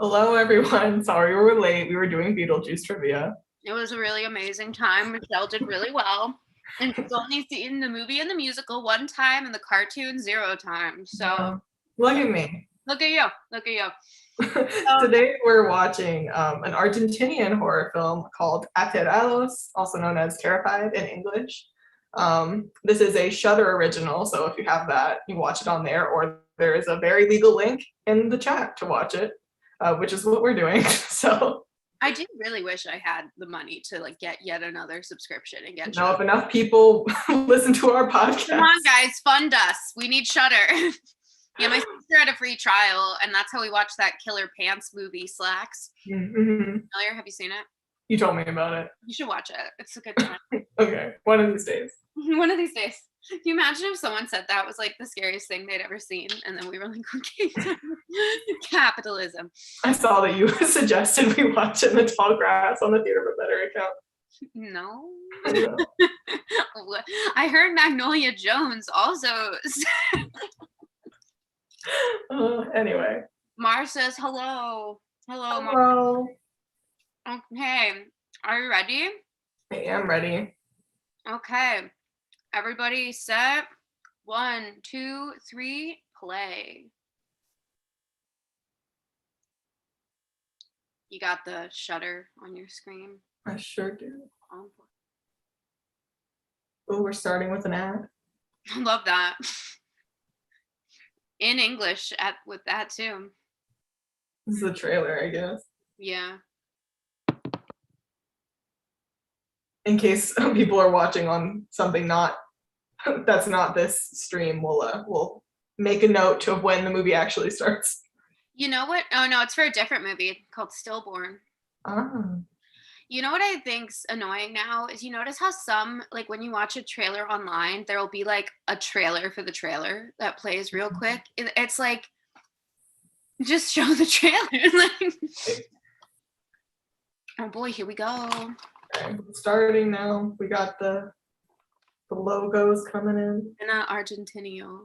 Hello, everyone. Sorry we were late. We were doing Beetlejuice trivia. It was a really amazing time. Michelle did really well. And she's only seen the movie and the musical one time and the cartoon 0 times. So Look at me. look at you. Look at you. So, Today we're watching an Argentinian horror film called Aterrados, also known as Terrified in English. This is a Shudder original, so if you have that, you watch it on there, or there is a very legal link in the chat to watch it, which is what we're doing. So I do really wish I had the money to like get yet another subscription and get now if enough people listen to our podcast. Come on, guys, fund us. We need Shudder. Yeah, my sister had a free trial, and that's how we watched that Killer Pants movie, Slacks. Mm-hmm. Familiar? Have you seen it? You told me about it. You should watch it. It's a good time. Okay, one of these days. One of these days. Can you imagine if someone said that was like the scariest thing they'd ever seen, and then we were like, okay, capitalism. I saw that you suggested we watch it in the tall grass on the Theater for Better account. No. I heard Magnolia Jones also. Anyway. Mar says hello. Hello, Mar. Hello. Okay. Are you ready? I am ready. Okay. Everybody set. 1, 2, 3, play. You got the Shudder on your screen? I sure do. Oh, we're starting with an ad. I love that. In English with that too. This is the trailer, I guess. Yeah. In case people are watching on something that's not this stream, we'll make a note of when the movie actually starts. You know what? Oh no, it's for a different movie called Stillborn. Ah. You know what I think's annoying now is you notice how some, like when you watch a trailer online, there will be like a trailer for the trailer that plays real quick. It's like, just show the trailer. Oh boy, here we go. Okay, starting now. We got the logos coming in. And Argentinio.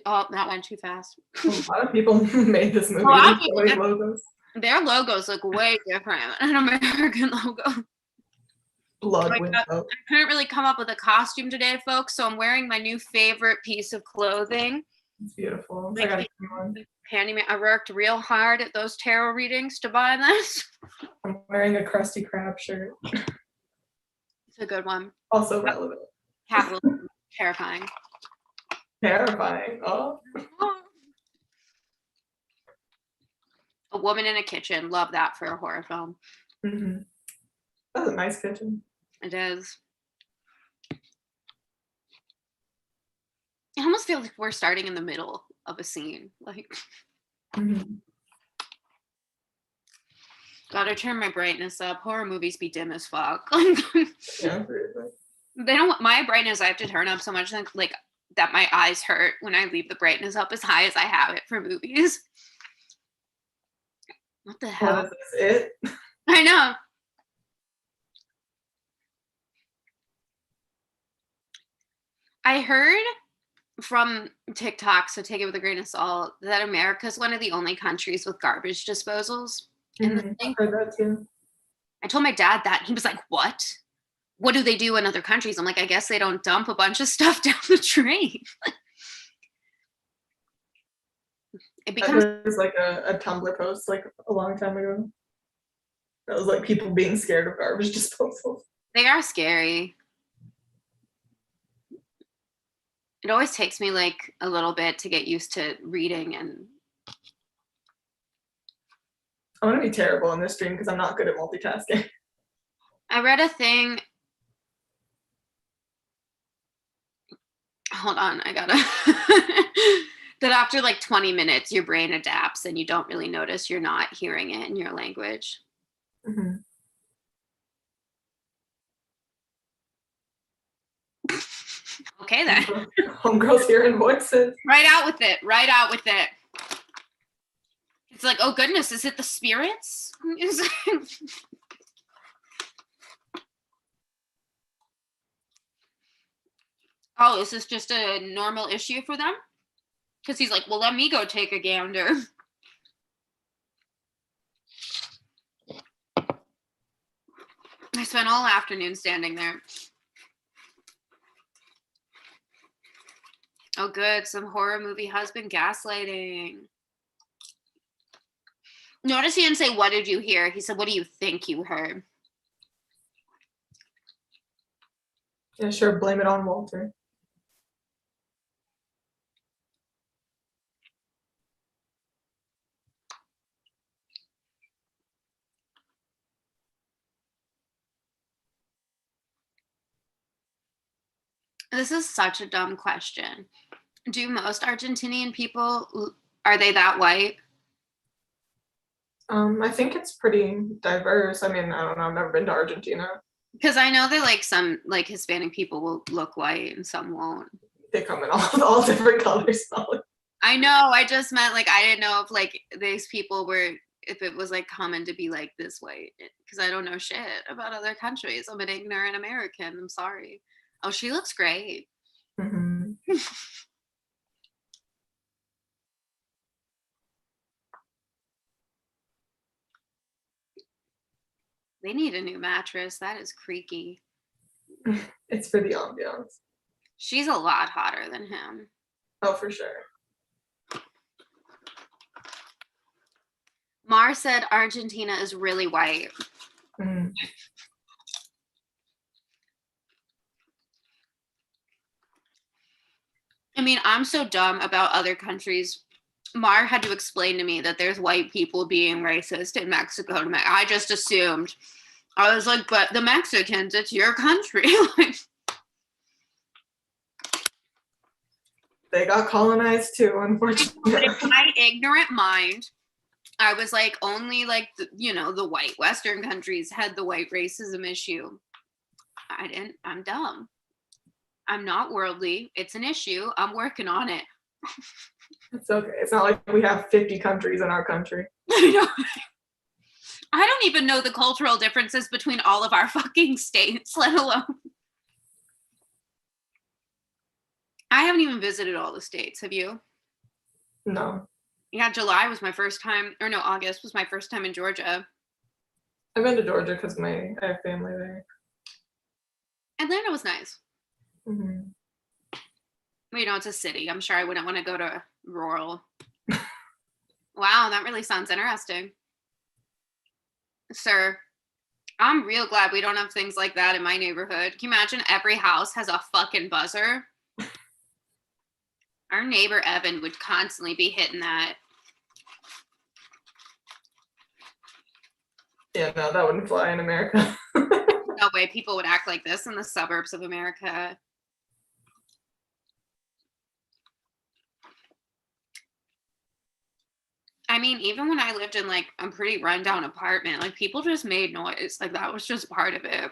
Oh, that went too fast. A lot of people made this movie. Logos. Their logos look way different than an American logo. Blood I couldn't really come up with a costume today, folks, so I'm wearing my new favorite piece of clothing. It's beautiful. I got a new one. Handyman. I worked real hard at those tarot readings to buy this. I'm wearing a Krusty Krab shirt. It's a good one. Also relevant. Capitalism. Terrifying. Terrifying. Oh. A woman in a kitchen. Love that for a horror film. Mm-hmm. That's a nice kitchen. It is. I almost feel like we're starting in the middle of a scene. Like, gotta turn my brightness up. Horror movies be dim as fuck. Yeah, they don't. My brightness I have to turn up so much like that my eyes hurt when I leave the brightness up as high as I have it for movies. What the hell? Is this it? I know. I heard from TikTok, so take it with a grain of salt, that America's one of the only countries with garbage disposals. Mm-hmm. I heard that too. I told my dad that. He was like, what? What do they do in other countries? I'm like, I guess they don't dump a bunch of stuff down the drain. It becomes There's like a Tumblr post like a long time ago. That was like people being scared of garbage disposals. They are scary. It always takes me like a little bit to get used to reading, and I'm gonna be terrible in this stream because I'm not good at multitasking. I read a thing. Hold on, I gotta. That after like 20 minutes, your brain adapts and you don't really notice you're not hearing it in your language. Mm-hmm. Okay then. Homegirls hearing voices. Right out with it. Right out with it. It's like, oh goodness, is it the spirits? Oh, is this just a normal issue for them? Because he's like, well, let me go take a gander. I spent all afternoon standing there. Oh, good. Some horror movie husband gaslighting. Notice he didn't say, what did you hear? He said, what do you think you heard? Yeah, sure. Blame it on Walter. This is such a dumb question. Do most Argentinian people, are they that white? I think it's pretty diverse. I mean, I don't know. I've never been to Argentina. Because I know that like some like Hispanic people will look white and some won't. They come in all different colors. I know. I just meant like I didn't know if like these people were, if it was like common to be like this white, because I don't know shit about other countries. I'm an ignorant American. I'm sorry. Oh, she looks great. Mm-hmm. They need a new mattress. That is creaky. It's for the ambiance. She's a lot hotter than him. Oh, for sure. Mar said Argentina is really white. Mm. I mean, I'm so dumb about other countries. Mar had to explain to me that there's white people being racist in Mexico. I just assumed. I was like, but the Mexicans, it's your country. They got colonized too, unfortunately. But in my ignorant mind, I was like, only like, the white Western countries had the white racism issue. I didn't. I'm dumb. I'm not worldly. It's an issue. I'm working on it. It's okay. It's not like we have 50 countries in our country. I know. I don't even know the cultural differences between all of our fucking states, let alone. I haven't even visited all the states. Have you? No. Yeah, July was my first time, or no, August was my first time in Georgia. I've been to Georgia because I have family there. Atlanta was nice. Mm-hmm. Well, it's a city. I'm sure I wouldn't want to go to rural. Wow, that really sounds interesting. Sir, I'm real glad we don't have things like that in my neighborhood. Can you imagine every house has a fucking buzzer? Our neighbor Evan would constantly be hitting that. Yeah, no, that wouldn't fly in America. No way people would act like this in the suburbs of America. I mean, even when I lived in like a pretty rundown apartment, like people just made noise. Like that was just part of it.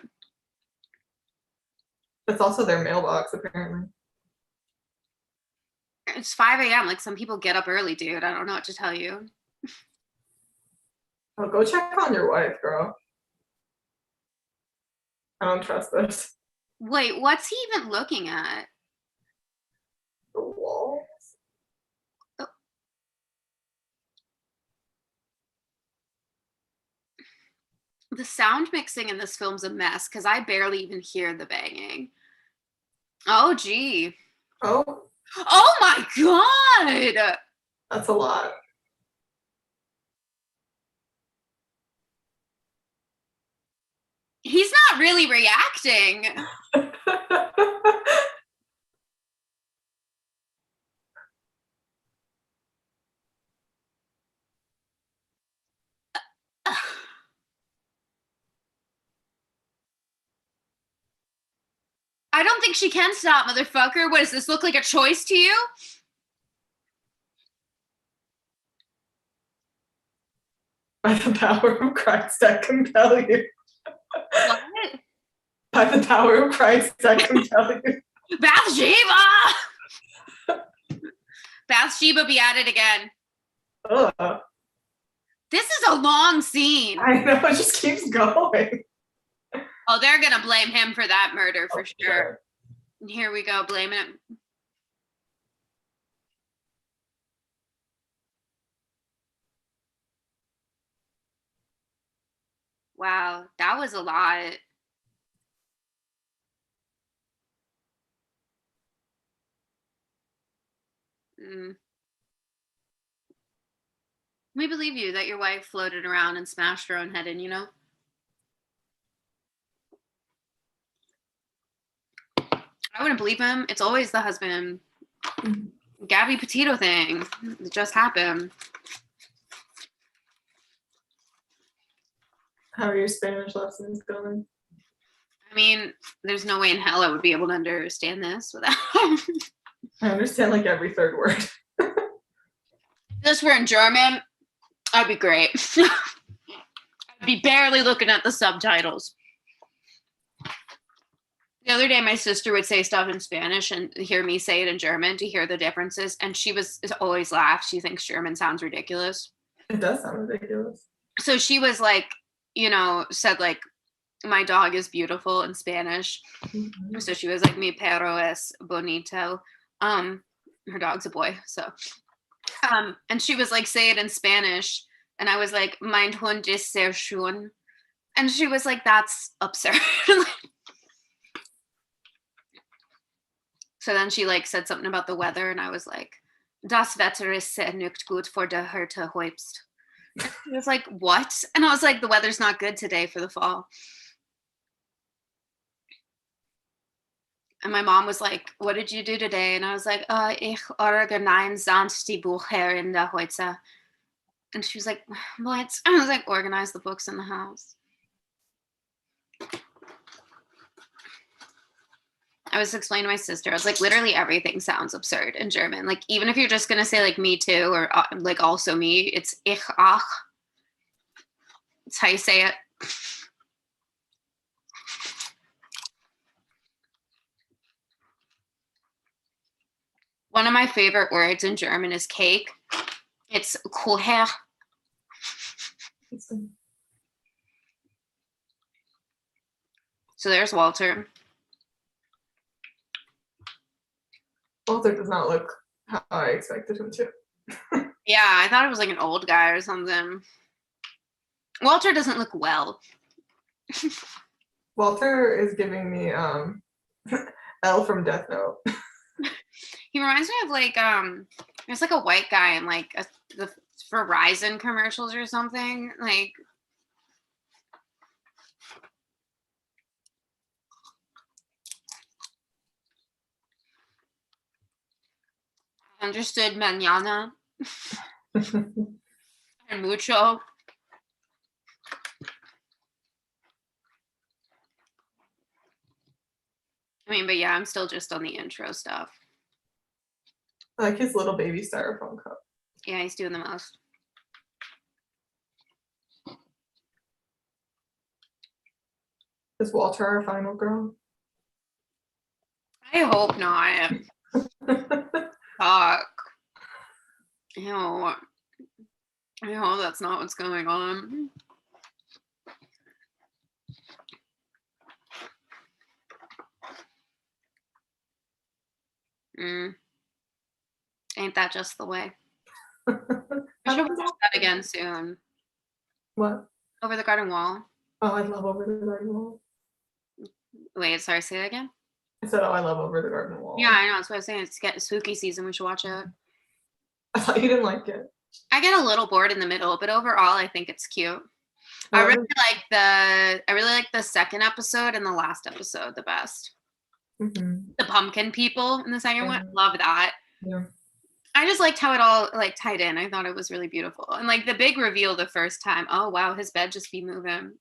It's also their mailbox, apparently. It's 5 a.m. Like some people get up early, dude. I don't know what to tell you. Oh, go check on your wife, girl. I don't trust this. Wait, what's he even looking at? The walls? Oh. The sound mixing in this film's a mess because I barely even hear the banging. Oh, gee. Oh. Oh my God. That's a lot. He's not really reacting. I don't think she can stop, motherfucker. What does this look like a choice to you? By the power of Christ, I compel you. What? By the power of Christ, I compel you. Bathsheba! Bathsheba be at it again. Ugh. This is a long scene. I know, it just keeps going. Oh, they're gonna blame him for that murder for sure. Sure. Here we go, blaming him. Wow, that was a lot. Mm. We believe you that your wife floated around and smashed her own head in, you know? I wouldn't believe him. It's always the husband. Gabby Petito thing. It just happened. How are your Spanish lessons going? I mean, there's no way in hell I would be able to understand this without. I understand like every third word. If this were in German, I'd be great. I'd be barely looking at the subtitles. The other day, my sister would say stuff in Spanish and hear me say it in German to hear the differences. And she always laughs. She thinks German sounds ridiculous. It does sound ridiculous. So she was like, said like, my dog is beautiful in Spanish. Mm-hmm. So she was like, mi perro es bonito. Her dog's a boy. So, and she was like, say it in Spanish. And I was like, mein Hund ist sehr schön. And she was like, that's absurd. So then she like said something about the weather, and I was like, das Wetter ist sehr nicht gut für der Hirte Herbst. She was like, what? And I was like, the weather's not good today for the fall. And my mom was like, what did you do today? And I was like, ich organise die Bücher in der Häuser. And she was like, what? I was like, organize the books in the house. I was explaining to my sister, I was like, literally everything sounds absurd in German. Like, even if you're just going to say like me too, or like also me, it's ich auch. That's how you say it. One of my favorite words in German is cake. It's Kuchen. So there's Walter. Walter does not look how I expected him to. Yeah, I thought it was like an old guy or something. Walter doesn't look well. Walter is giving me L from Death Note. He reminds me of like there's like a white guy in like the Verizon commercials or something. Like understood mañana and mucho. I mean, but yeah, I'm still just on the intro stuff. I like his little baby styrofoam cup. Yeah, he's doing the most. Is Walter our final girl? I hope not. Fuck. Ew. I hope that's not what's going on. Ain't that just the way? We should watch that again soon. What? Over the Garden Wall. Oh, I love Over the Garden Wall. Wait, sorry, say that again? I said, oh, I love Over the Garden Wall. Yeah, I know. That's what I was saying. It's getting spooky season. We should watch it. I thought you didn't like it. I get a little bored in the middle, but overall, I think it's cute. I really like the second episode and the last episode the best. Mm-hmm. The pumpkin people in the second one, love that. Yeah. I just liked how it all like tied in. I thought it was really beautiful, and like the big reveal the first time. Oh wow, his bed just be moving.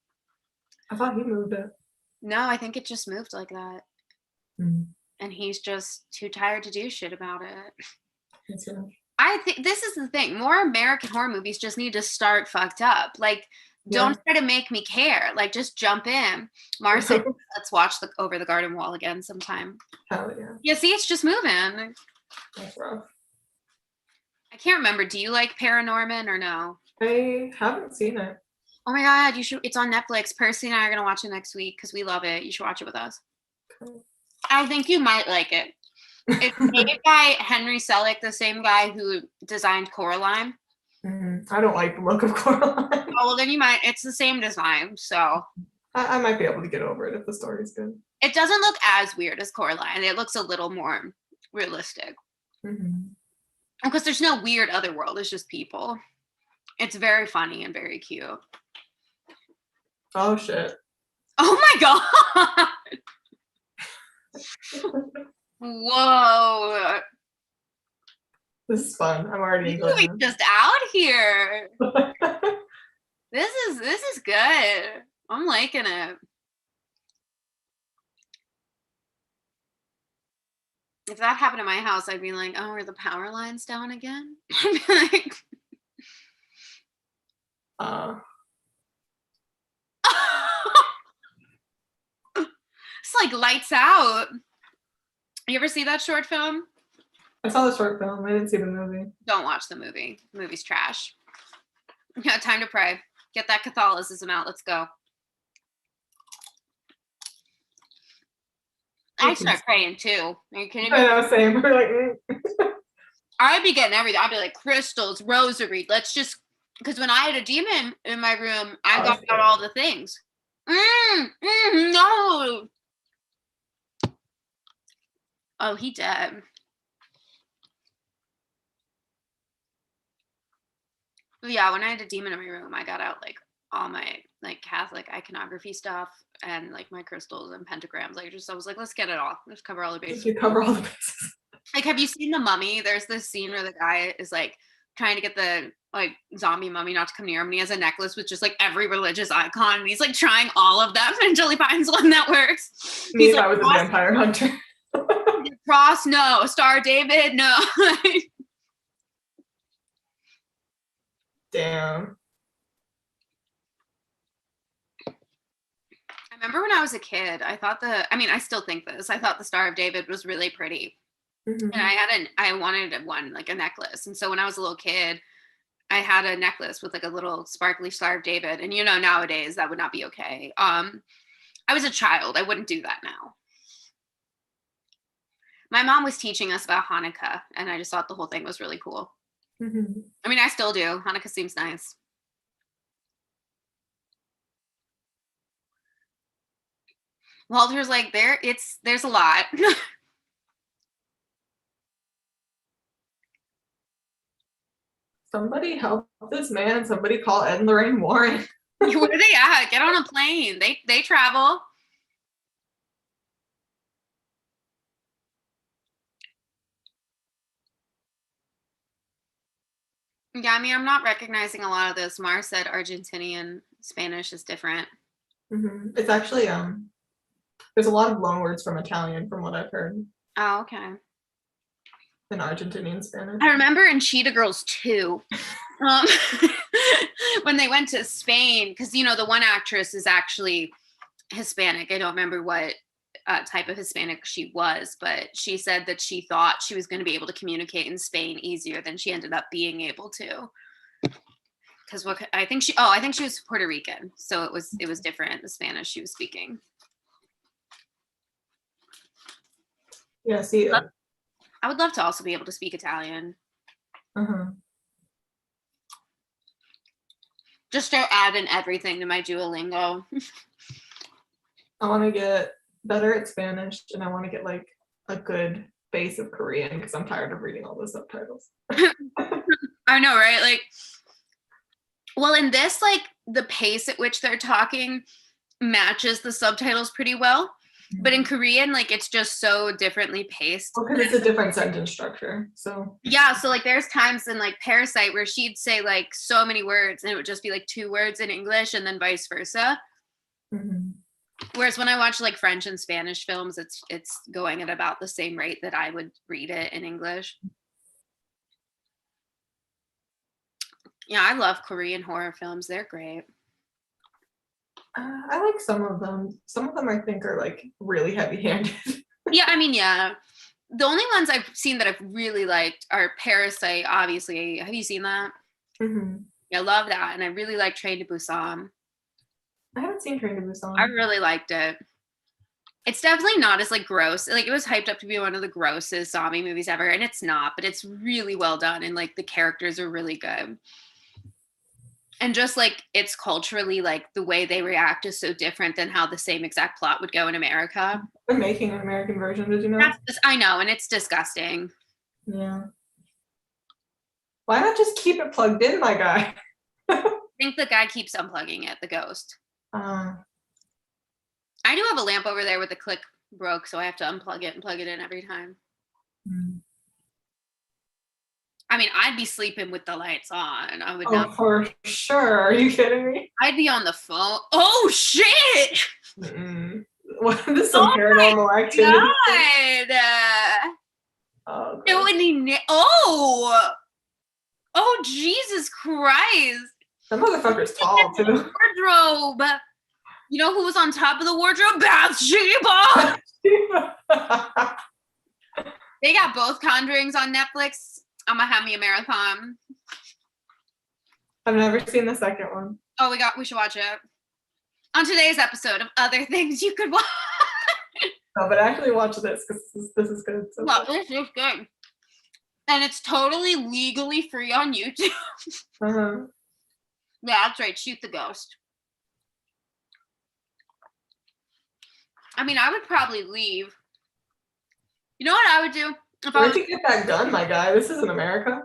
I thought he moved it. No, I think it just moved like that. Mm. And he's just too tired to do shit about it. That's right. I think this is the thing. More American horror movies just need to start fucked up. Like, don't try to make me care. Like, just jump in. Mars said, let's watch Over the Garden Wall again sometime. Hell yeah. Yeah, see, it's just moving. That's rough. I can't remember. Do you like Paranorman or no? I haven't seen it. Oh my God, you should. It's on Netflix. Percy and I are going to watch it next week because we love it. You should watch it with us. Okay. I think you might like it. It's made by Henry Selick, the same guy who designed Coraline. Mm-hmm. I don't like the look of Coraline. Oh, well, then you might. It's the same design, so. I might be able to get over it if the story's good. It doesn't look as weird as Coraline. It looks a little more realistic. Mm-hmm. Because there's no weird other world. It's just people. It's very funny and very cute. Oh shit. Oh my god. Whoa. This is fun. I'm already This movie's enjoying just out here. it. This is good. I'm liking it. If that happened at my house, I'd be like, oh, are the power lines down again? I'd be like, it's like lights out. You ever see that short film? I saw the short film. I didn't see the movie. Don't watch the movie. The movie's trash. Yeah, time to pray. Get that Catholicism out. Let's go. I start praying too. Are you kidding me? I know, same. We're like, I'd be getting everything. I'd be like crystals, rosary. Let's just, because when I had a demon in my room, I got out all the things. No. Oh, he dead. But yeah, when I had a demon in my room, I got out like all my like Catholic iconography stuff and like my crystals and pentagrams. I was like, let's get it all. Let's cover all the bases. You cover all the bases. Like, have you seen The Mummy? There's this scene where the guy is like trying to get the like zombie mummy not to come near him, and he has a necklace with just like every religious icon, and he's like trying all of them until he finds one that works. Me He's if like, I was a vampire hunter. Cross, no. Star David, no. Damn. I remember when I was a kid, I still think this. I thought the Star of David was really pretty. Mm-hmm. And I wanted one, like a necklace. And so when I was a little kid, I had a necklace with like a little sparkly Star of David. And nowadays that would not be okay. I was a child. I wouldn't do that now. My mom was teaching us about Hanukkah, and I just thought the whole thing was really cool. Mm-hmm. I mean, I still do. Hanukkah seems nice. Walter's like, there's a lot. Somebody help this man. Somebody call Ed and Lorraine Warren. Where are they at? Get on a plane. They travel. Yeah, I mean, I'm not recognizing a lot of this. Mar said Argentinian Spanish is different. Mm-hmm. It's actually there's a lot of loanwords from Italian, from what I've heard. Oh, okay. In Argentinian Spanish. I remember in Cheetah Girls 2, when they went to Spain, because the one actress is actually Hispanic. I don't remember what type of Hispanic she was, but she said that she thought she was going to be able to communicate in Spain easier than she ended up being able to. Because I think she was Puerto Rican, so it was different, the Spanish she was speaking. Yeah, see, I would love to also be able to speak Italian. Uh-huh. Just start adding everything to my Duolingo. I want to get better at Spanish, and I want to get like a good base of Korean because I'm tired of reading all the subtitles. I know, right? Like, well, in this, like, the pace at which they're talking matches the subtitles pretty well. But in Korean, like, it's just so differently paced. Because it's a different sentence structure. So yeah, so like there's times in like Parasite where she'd say like so many words and it would just be like 2 words in English and then vice versa. Mm-hmm. Whereas when I watch like French and Spanish films, it's going at about the same rate that I would read it in English. Yeah, I love Korean horror films. They're great. I like some of them. Some of them I think are like really heavy-handed. Yeah, I mean, yeah. The only ones I've seen that I've really liked are Parasite, obviously. Have you seen that? Mm-hmm. Yeah, I love that. And I really like Train to Busan. I haven't seen Train to Busan. I really liked it. It's definitely not as like gross. Like, it was hyped up to be one of the grossest zombie movies ever, and it's not, but it's really well done, and like the characters are really good. And just like it's culturally, like the way they react is so different than how the same exact plot would go in America. They're making an American version, did you know? I know, and it's disgusting. Yeah. Why not just keep it plugged in, my guy? I think the guy keeps unplugging it, the ghost. Uh, I do have a lamp over there with the click broke, so I have to unplug it and plug it in every time. I mean, I'd be sleeping with the lights on. I would not. for sure. Are you kidding me? I'd be on the phone. Oh shit! What is some paranormal activity? God! Oh, Oh, Jesus Christ! that motherfucker's tall too. Wardrobe. You know who was on top of the wardrobe? Bathsheba. They got both Conjurings on Netflix. I'm gonna have me a marathon. I've never seen the second one. Oh, we should watch it. On today's episode of Other Things You Could Watch. No, but actually watch this because this is good. So Well, this is good. And it's totally legally free on YouTube. uh-huh. Yeah, that's right. Shoot the ghost. I mean, I would probably leave. You know what I would do? Where'd you get that gun, my guy? This isn't America.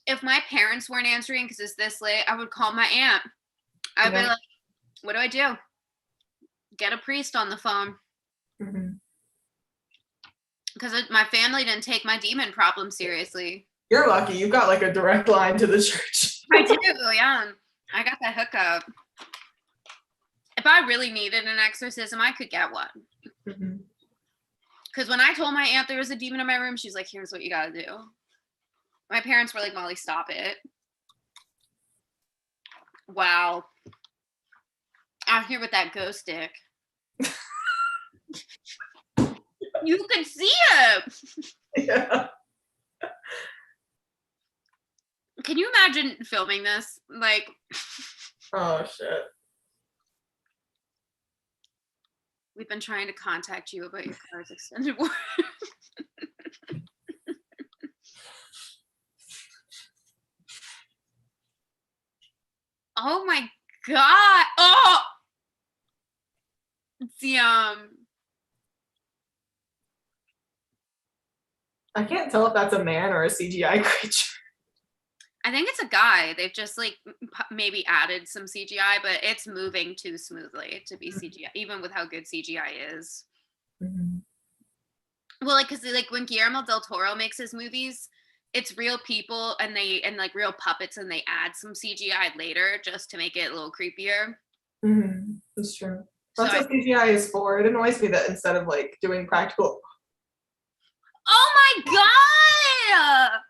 If my parents weren't answering because it's this late, I would call my aunt. I'd be like, what do I do? Get a priest on the phone. Because my family didn't take my demon problem seriously. You're lucky. You've got like a direct line to the church. I do, yeah. I got that hookup. If I really needed an exorcism, I could get one. Because when I told my aunt there was a demon in my room, she's like, here's what you gotta do. My parents were like, Molly, stop it. Wow. Out here with that ghost stick. You could see it. Yeah. Can you imagine filming this? Like, oh shit. We've been trying to contact you about your car's extended warranty. Oh my god. Oh, damn. I can't tell if that's a man or a CGI creature. I think it's a guy. They've just like maybe added some CGI, but it's moving too smoothly to be CGI, even with how good CGI is. Well, like, cause like when Guillermo del Toro makes his movies, it's real people and like real puppets, and they add some CGI later just to make it a little creepier. That's true. That's what CGI is for. It annoys me that instead of like doing practical. Oh my god!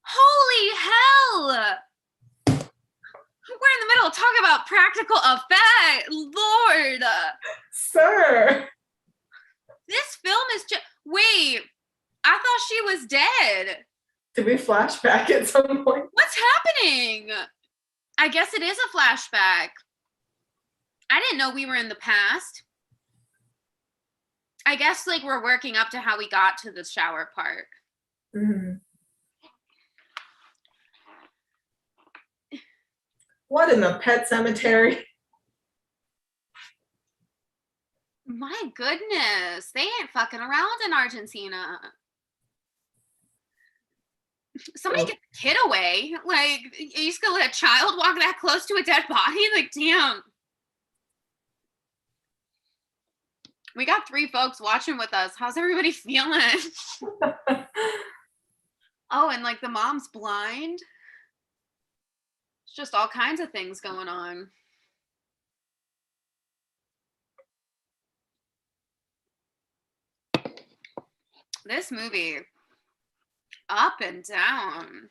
Holy hell! We're in the middle of talking about practical effect. Lord, sir, this film is just. Wait, I thought she was dead. Did we flashback at some point? What's happening? I guess it is a flashback. I didn't know we were in the past. I guess like we're working up to how we got to the shower part. What in the pet cemetery? My goodness, they ain't fucking around in Argentina. Somebody get the kid away. Like, you just gonna let a child walk that close to a dead body? Like, damn. We got 3 folks watching with us. How's everybody feeling? Oh, and like the mom's blind. It's just all kinds of things going on. This movie, up and down.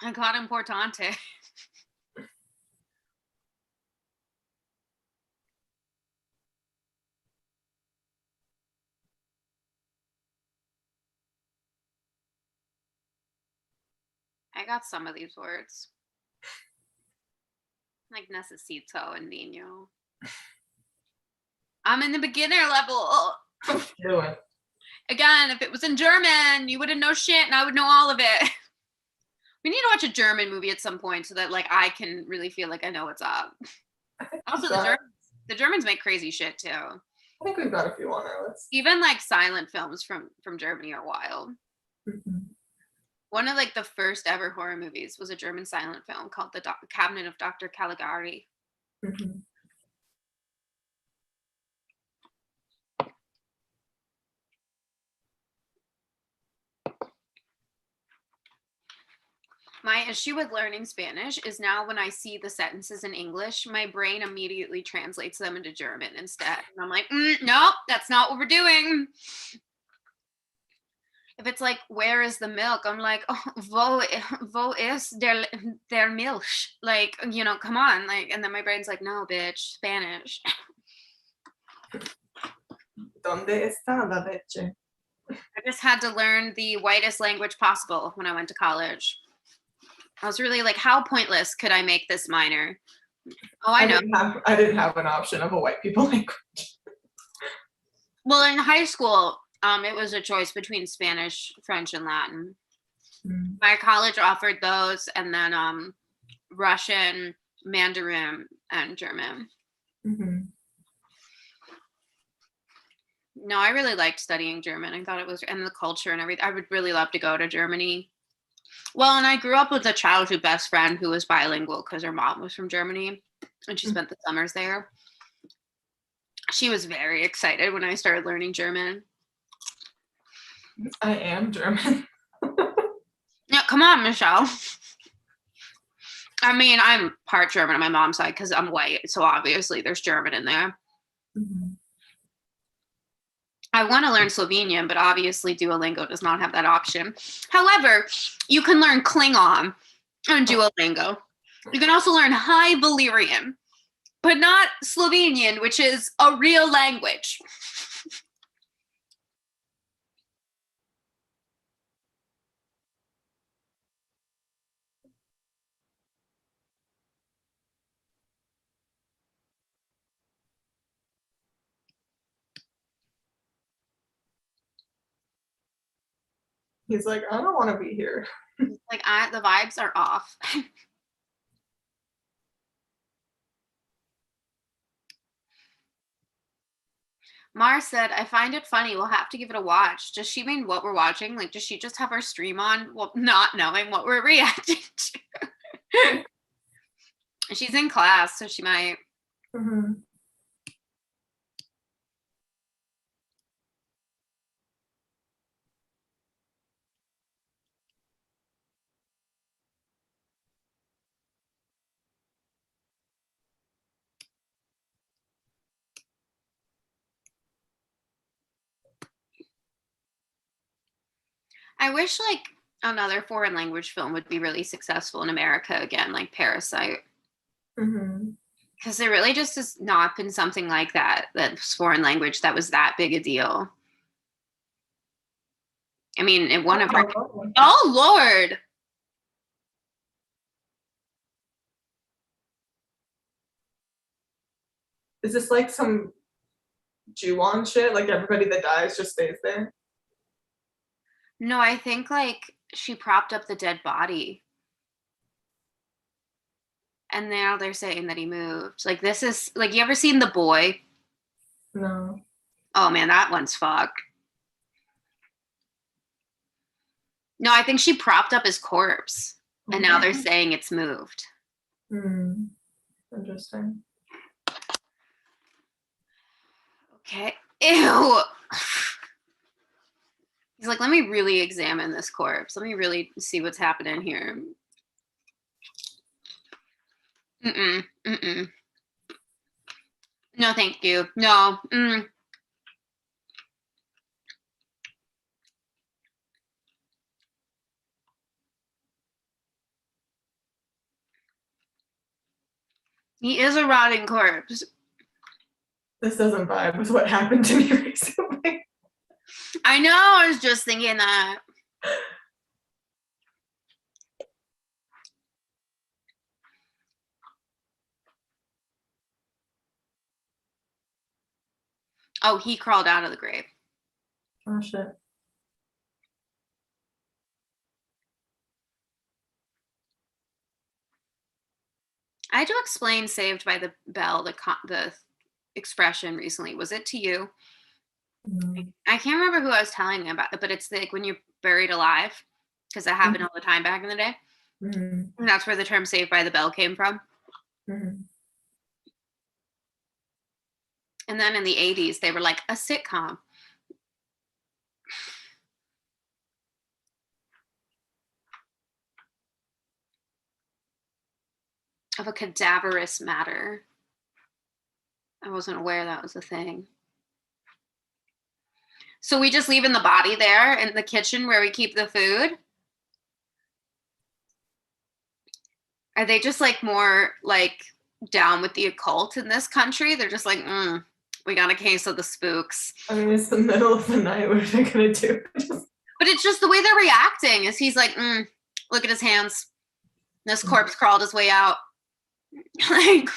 I got importante. I got some of these words. Like necesito and niño. I'm in the beginner level. Do it. Again, if it was in German, you wouldn't know shit and I would know all of it. We need to watch a German movie at some point so that like I can really feel like I know what's up. Also, the Germans make crazy shit too. I think we've got a few on our list. Even like silent films from Germany are wild. Mm-hmm. One of like the first ever horror movies was a German silent film called The Cabinet of Dr. Caligari. Mm-hmm. My issue with learning Spanish is now when I see the sentences in English, my brain immediately translates them into German instead. And I'm like, no, that's not what we're doing. If it's like, where is the milk? I'm like, oh, wo is der Milch? Like, you know, come on. Like, and then my brain's like, no, bitch, Spanish. ¿Dónde está la leche? I just had to learn the whitest language possible when I went to college. I was really like, how pointless could I make this minor? Oh, I know. I didn't have an option of a white people language. Well, in high school, it was a choice between Spanish, French, and Latin. Mm-hmm. My college offered those, and then Russian, Mandarin, and German. Mm-hmm. No, I really liked studying German. I thought it was, and the culture and everything. I would really love to go to Germany. Well, and I grew up with a childhood best friend who was bilingual because her mom was from Germany, and she spent the summers there. She was very excited when I started learning German. I am German. Yeah, come on, Michelle. I mean, I'm part German on my mom's side because I'm white, so obviously there's German in there. Mm-hmm. I want to learn Slovenian, but obviously Duolingo does not have that option. However, you can learn Klingon on Duolingo. You can also learn High Valyrian, but not Slovenian, which is a real language. He's like, I don't want to be here. Like, the vibes are off. Mar said, I find it funny. We'll have to give it a watch. Does she mean what we're watching? Like, does she just have our stream on? Well, not knowing what we're reacting to. She's in class, so she might. Mm-hmm. I wish like another foreign language film would be really successful in America again, like Parasite. Mm-hmm. Because there really just has not been something like that's foreign language that was that big a deal. I mean, it won a. Oh Lord! Is this like some Ju-on shit? Like everybody that dies just stays there? No, I think like she propped up the dead body. And now they're saying that he moved. Like this is like, you ever seen The Boy? No. Oh man, that one's fucked. No, I think she propped up his corpse, and now they're saying it's moved. Hmm. Interesting. Okay. Ew. He's like, let me really examine this corpse. Let me really see what's happening here. Mm-mm. No, thank you. No. He is a rotting corpse. This doesn't vibe with what happened to me recently. I know, I was just thinking that. Oh, he crawled out of the grave. Oh shit. I had to explain Saved by the Bell, the expression recently. Was it to you? I can't remember who I was telling about it, but it's like when you're buried alive, because that happened all the time back in the day. And that's where the term Saved by the Bell came from. And then in the 80s, they were like a sitcom. Of a cadaverous matter. I wasn't aware that was a thing. So we just leaving the body there in the kitchen where we keep the food? Are they just like more like down with the occult in this country? They're just like, we got a case of the spooks. I mean, it's the middle of the night. What are they gonna do? But it's just the way they're reacting. Is he's like, look at his hands. This corpse crawled his way out. Like,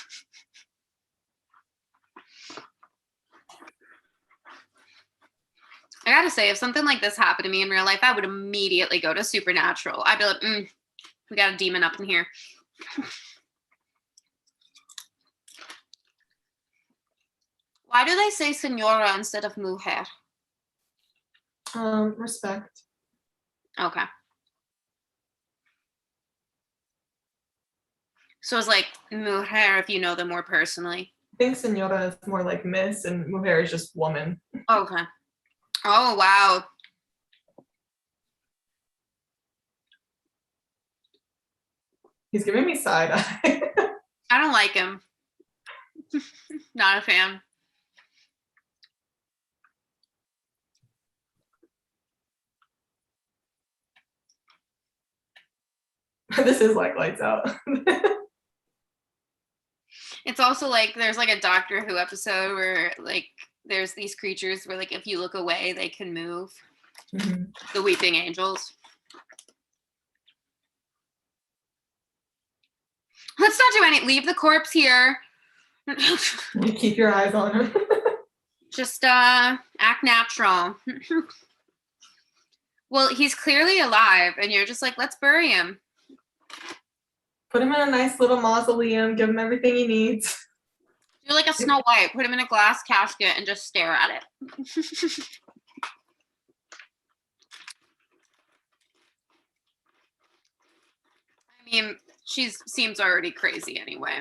I gotta say, if something like this happened to me in real life, I would immediately go to Supernatural. I'd be like, we got a demon up in here. Why do they say senora instead of mujer? Respect. Okay. So it's like mujer if you know them more personally. I think senora is more like miss, and mujer is just woman. Okay. Oh, wow. He's giving me side eye. I don't like him. Not a fan. This is like lights out. It's also like there's like a Doctor Who episode where like there's these creatures where like if you look away they can move. The weeping angels. Let's not do any. Leave the corpse here. You keep your eyes on him. Just act natural. Well, he's clearly alive, and you're just like, let's bury him. Put him in a nice little mausoleum. Give him everything he needs. Do like a Snow White. Put him in a glass casket and just stare at it. I mean, she seems already crazy anyway.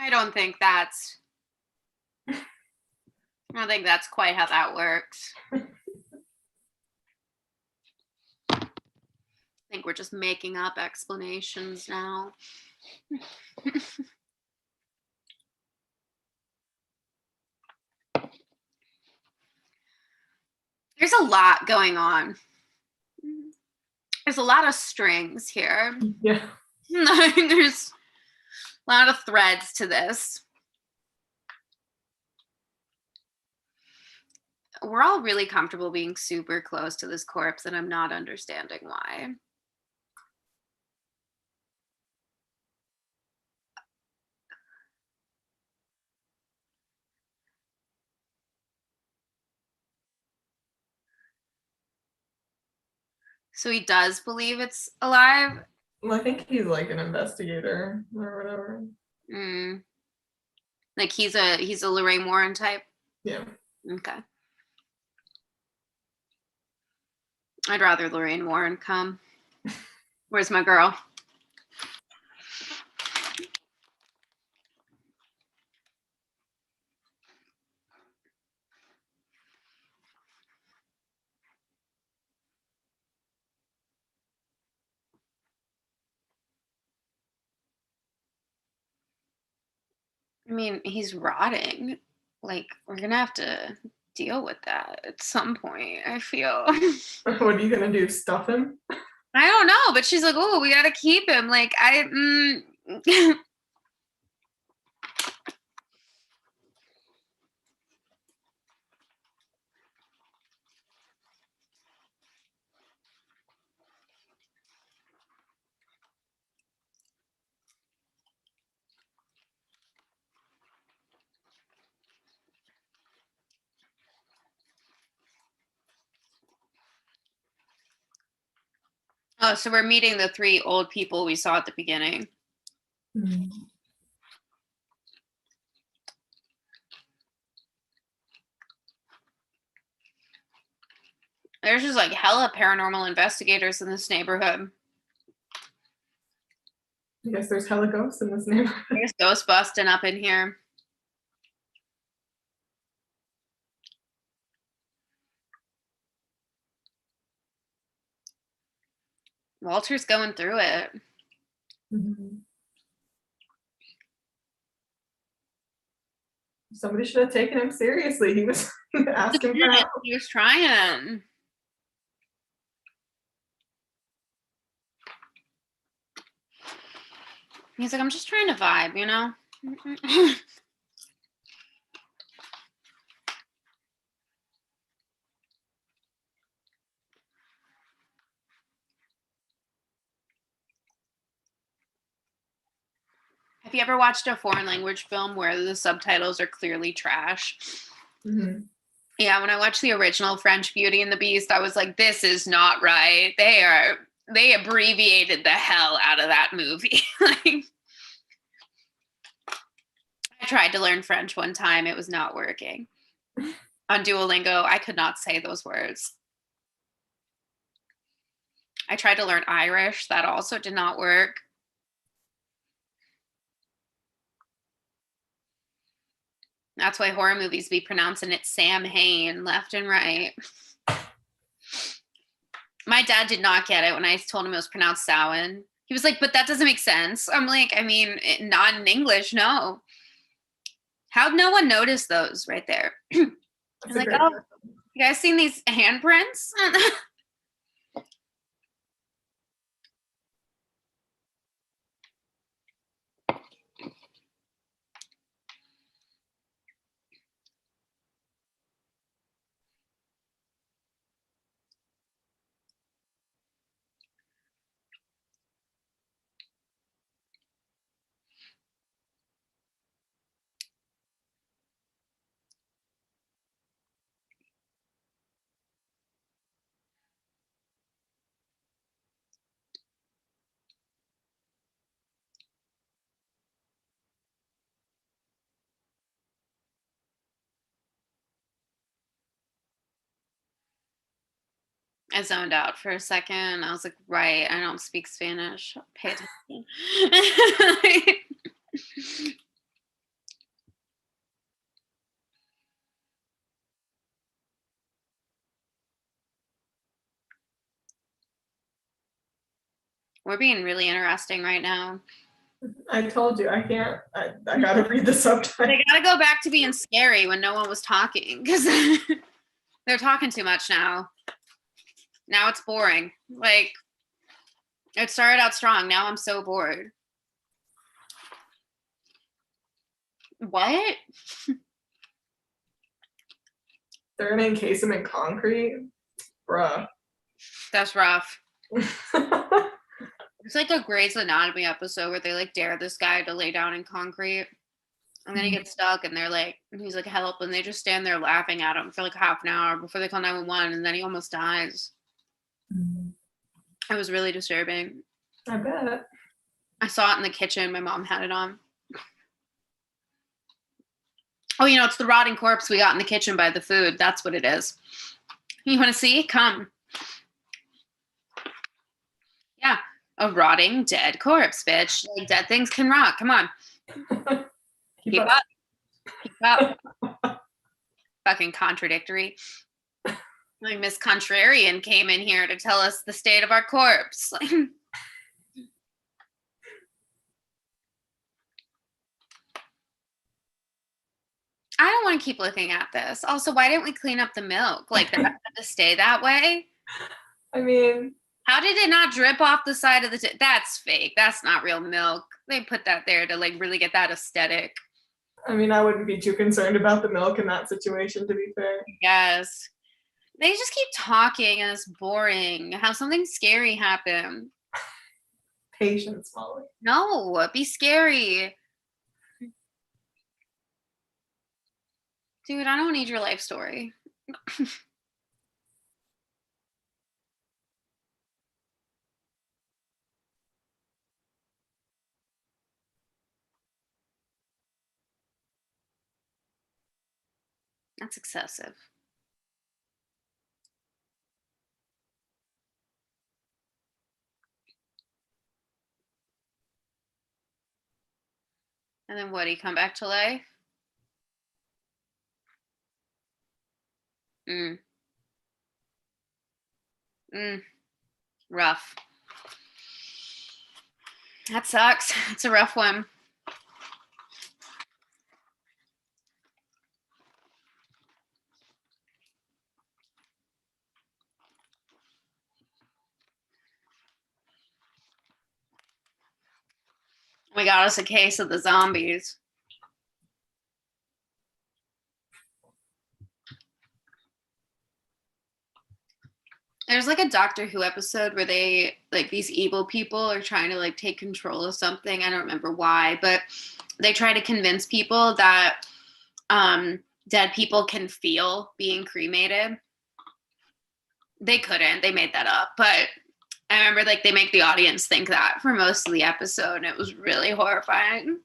I don't think that's quite how that works. I think we're just making up explanations now. There's a lot going on. There's a lot of strings here. Yeah. There's a lot of threads to this. We're all really comfortable being super close to this corpse, and I'm not understanding why. So he does believe it's alive? Well, I think he's like an investigator or whatever. Like he's a Lorraine Warren type? Yeah. Okay. I'd rather Lorraine Warren come. Where's my girl? I mean, he's rotting. Like, we're gonna have to deal with that at some point, I feel. What are you gonna do? Stuff him? I don't know, but she's like, oh, we gotta keep him. Like, oh, so we're meeting the 3 old people we saw at the beginning. Mm-hmm. There's just like hella paranormal investigators in this neighborhood. I guess there's hella ghosts in this neighborhood. There's ghost busting up in here. Walter's going through it. Mm-hmm. Somebody should have taken him seriously. He was asking for help. He was trying. He's like, I'm just trying to vibe, you know? Have you ever watched a foreign language film where the subtitles are clearly trash? Mm-hmm. Yeah, when I watched the original French Beauty and the Beast, I was like, this is not right. They abbreviated the hell out of that movie. Like, I tried to learn French one time. It was not working. On Duolingo, I could not say those words. I tried to learn Irish. That also did not work. That's why horror movies be pronouncing it Sam Hain left and right. My dad did not get it when I told him it was pronounced Samhain. He was like, but that doesn't make sense. I'm like, I mean, not in English, no. How'd no one notice those right there? I'm like, oh, you guys seen these handprints? I zoned out for a second. I was like, right, I don't speak Spanish. Pay attention. We're being really interesting right now. I told you, I can't. I gotta read the subtitles. They gotta go back to being scary when no one was talking, because they're talking too much now. Now it's boring. Like, it started out strong. Now I'm so bored. What? They're gonna encase him in concrete? Bruh. That's rough. It's like a Grey's Anatomy episode where they like dare this guy to lay down in concrete. And then he gets stuck and they're like, he's like, help. And they just stand there laughing at him for like half an hour before they call 911. And then he almost dies. It was really disturbing. I bet. I saw it in the kitchen. My mom had it on. Oh, you know, it's the rotting corpse we got in the kitchen by the food. That's what it is. You want to see? Come. Yeah. A rotting dead corpse, bitch. Like, dead things can rot. Come on. Keep up. Keep up. Fucking contradictory. Like Miss Contrarian came in here to tell us the state of our corpse. I don't want to keep looking at this. Also, why didn't we clean up the milk? Like that had to stay that way. I mean, How did it not drip off the side of the that's fake. That's not real milk. They put that there to like really get that aesthetic. I wouldn't be too concerned about the milk in that situation, to be fair. Yes. They just keep talking and it's boring. How something scary happened. Patience, Molly. No, be scary. Dude, I don't need your life story. That's excessive. And then what? He come back to life? Mm. Rough. That sucks. It's a rough one. We got us a case of the zombies. There's like a Doctor Who episode where they like these evil people are trying to like take control of something. I don't remember why, but they try to convince people that dead people can feel being cremated. They couldn't. They made that up, but I remember like they make the audience think that for most of the episode, and it was really horrifying.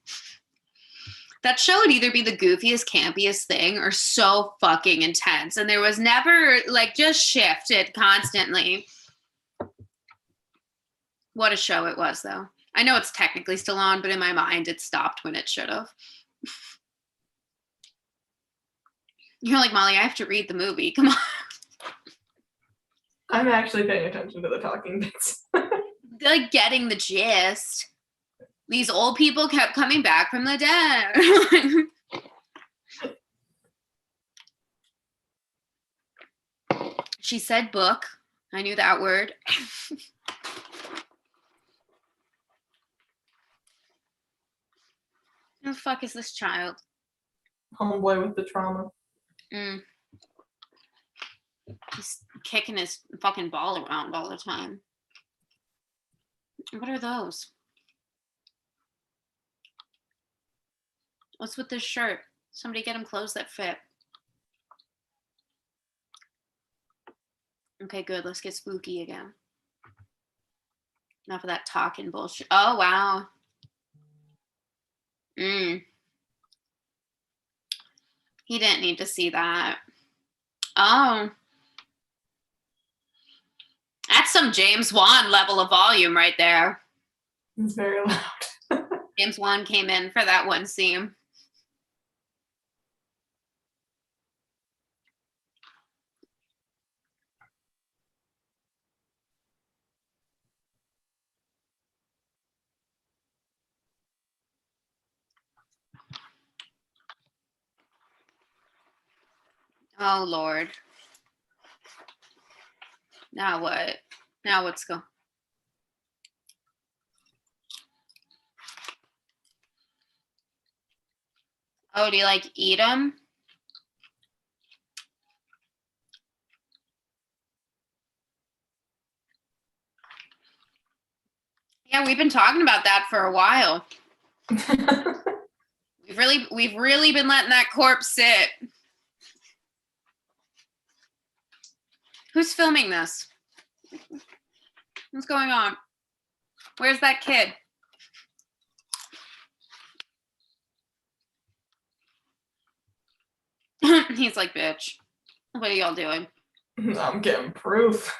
That show would either be the goofiest, campiest thing or so fucking intense. And there was never like just shifted constantly. What a show it was, though. I know it's technically still on, but in my mind, it stopped when it should have. You're like, Molly, I have to read the movie. Come on. I'm actually paying attention to the talking bits. Like getting the gist. These old people kept coming back from the dead. She said book. I knew that word. Who the fuck is this child? Homeboy with the trauma. He's kicking his fucking ball around all the time. What are those? What's with this shirt? Somebody get him clothes that fit. Okay, good. Let's get spooky again. Enough of that talking bullshit. Oh, wow. He didn't need to see that. Oh. That's some James Wan level of volume right there. It's very loud. James Wan came in for that one scene. Oh, Lord. Now what? Now what's going? Oh, do you like eat them? Yeah, we've been talking about that for a while. We've really been letting that corpse sit. Who's filming this? What's going on? Where's that kid? He's like, bitch, what are y'all doing? I'm getting proof.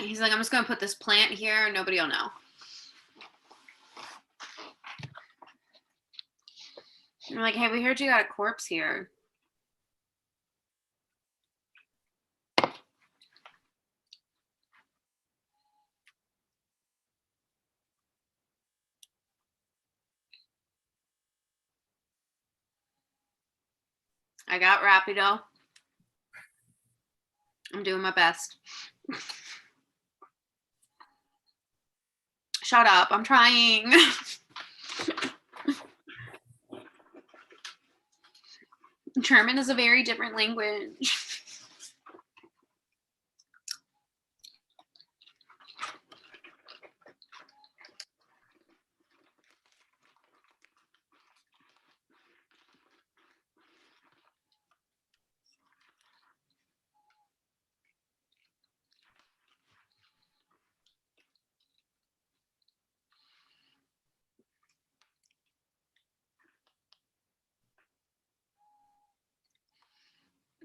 He's like, I'm just gonna put this plant here and nobody will know. I'm like, hey, we heard you got a corpse here. I got Rapido. I'm doing my best. Shut up. I'm trying. German is a very different language.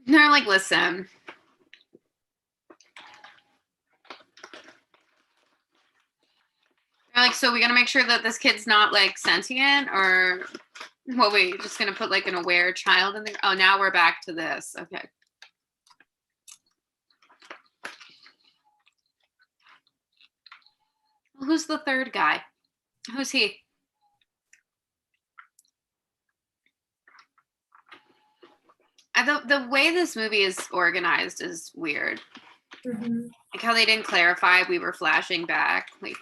They're like, listen. They're like, so we gotta make sure that this kid's not like sentient, or what? Wait, you're just gonna put like an aware child in there? Oh, now we're back to this. Okay. Who's the third guy? Who's he? The way this movie is organized is weird. Mm-hmm. Like how they didn't clarify we were flashing back. Like,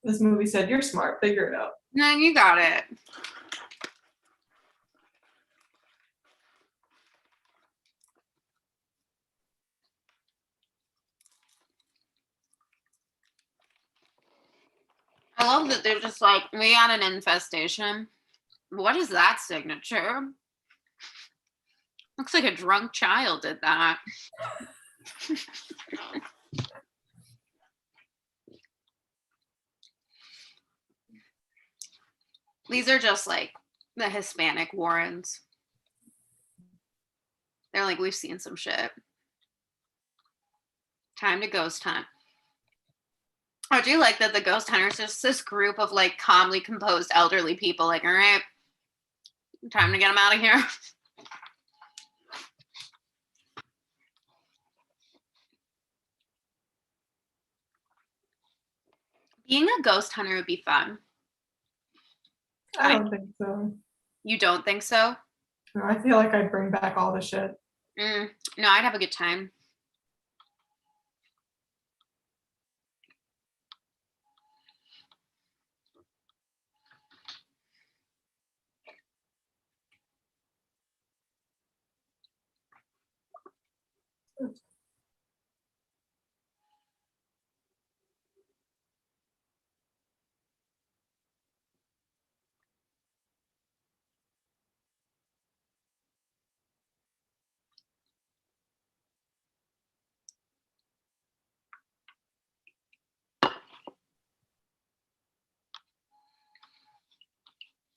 This movie said, "You're smart. Figure it out." no, you got it. I love that they're just like, we got an infestation. What is that signature? Looks like a drunk child did that. These are just like the Hispanic Warrens. They're like, we've seen some shit. Time to ghost hunt. I do like that the ghost hunters is this group of like calmly composed elderly people, like, all right, time to get them out of here. Being a ghost hunter would be fun. I don't think so. You don't think so? No, I feel like I'd bring back all the shit. No, I'd have a good time.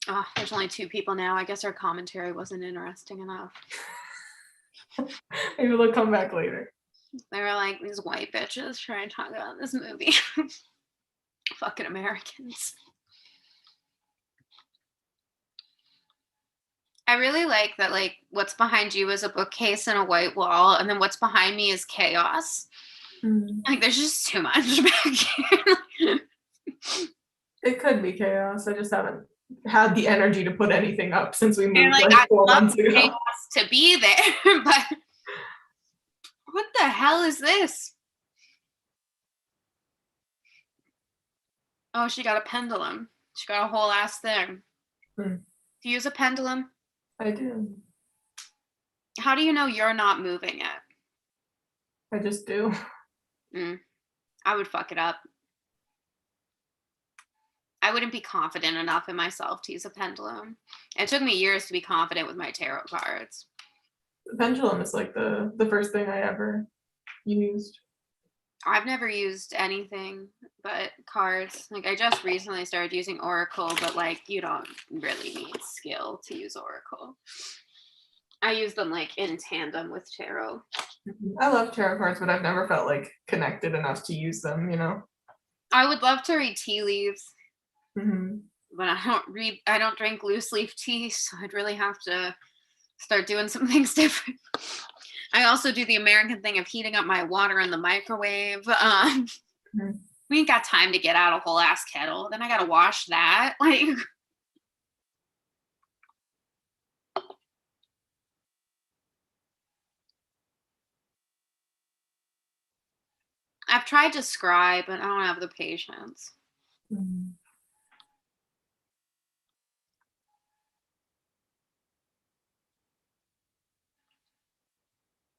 Oh, there's only 2 people now. I guess our commentary wasn't interesting enough. Maybe they'll come back later. They were like, these white bitches trying to talk about this movie. Fucking Americans. I really like that, like, what's behind you is a bookcase and a white wall, and then what's behind me is chaos. Like, there's just too much back here. It could be chaos. I just haven't had the energy to put anything up since we moved like, like 4 months ago. Chaos to be there, but what the hell is this? Oh, she got a pendulum. She got a whole ass thing. Do you use a pendulum? I do. How do you know you're not moving it? I just do. I would fuck it up. I wouldn't be confident enough in myself to use a pendulum. It took me years to be confident with my tarot cards. The pendulum is like the first thing I ever used. I've never used anything but cards. Like, I just recently started using Oracle, but like, you don't really need skill to use Oracle. I use them like in tandem with tarot. I love tarot cards, but I've never felt like connected enough to use them, you know? I would love to read tea leaves, but I don't drink loose leaf tea, so I'd really have to start doing some things different. I also do the American thing of heating up my water in the microwave. We ain't got time to get out a whole ass kettle. Then I gotta wash that. Like, I've tried to scribe, but I don't have the patience. Mm.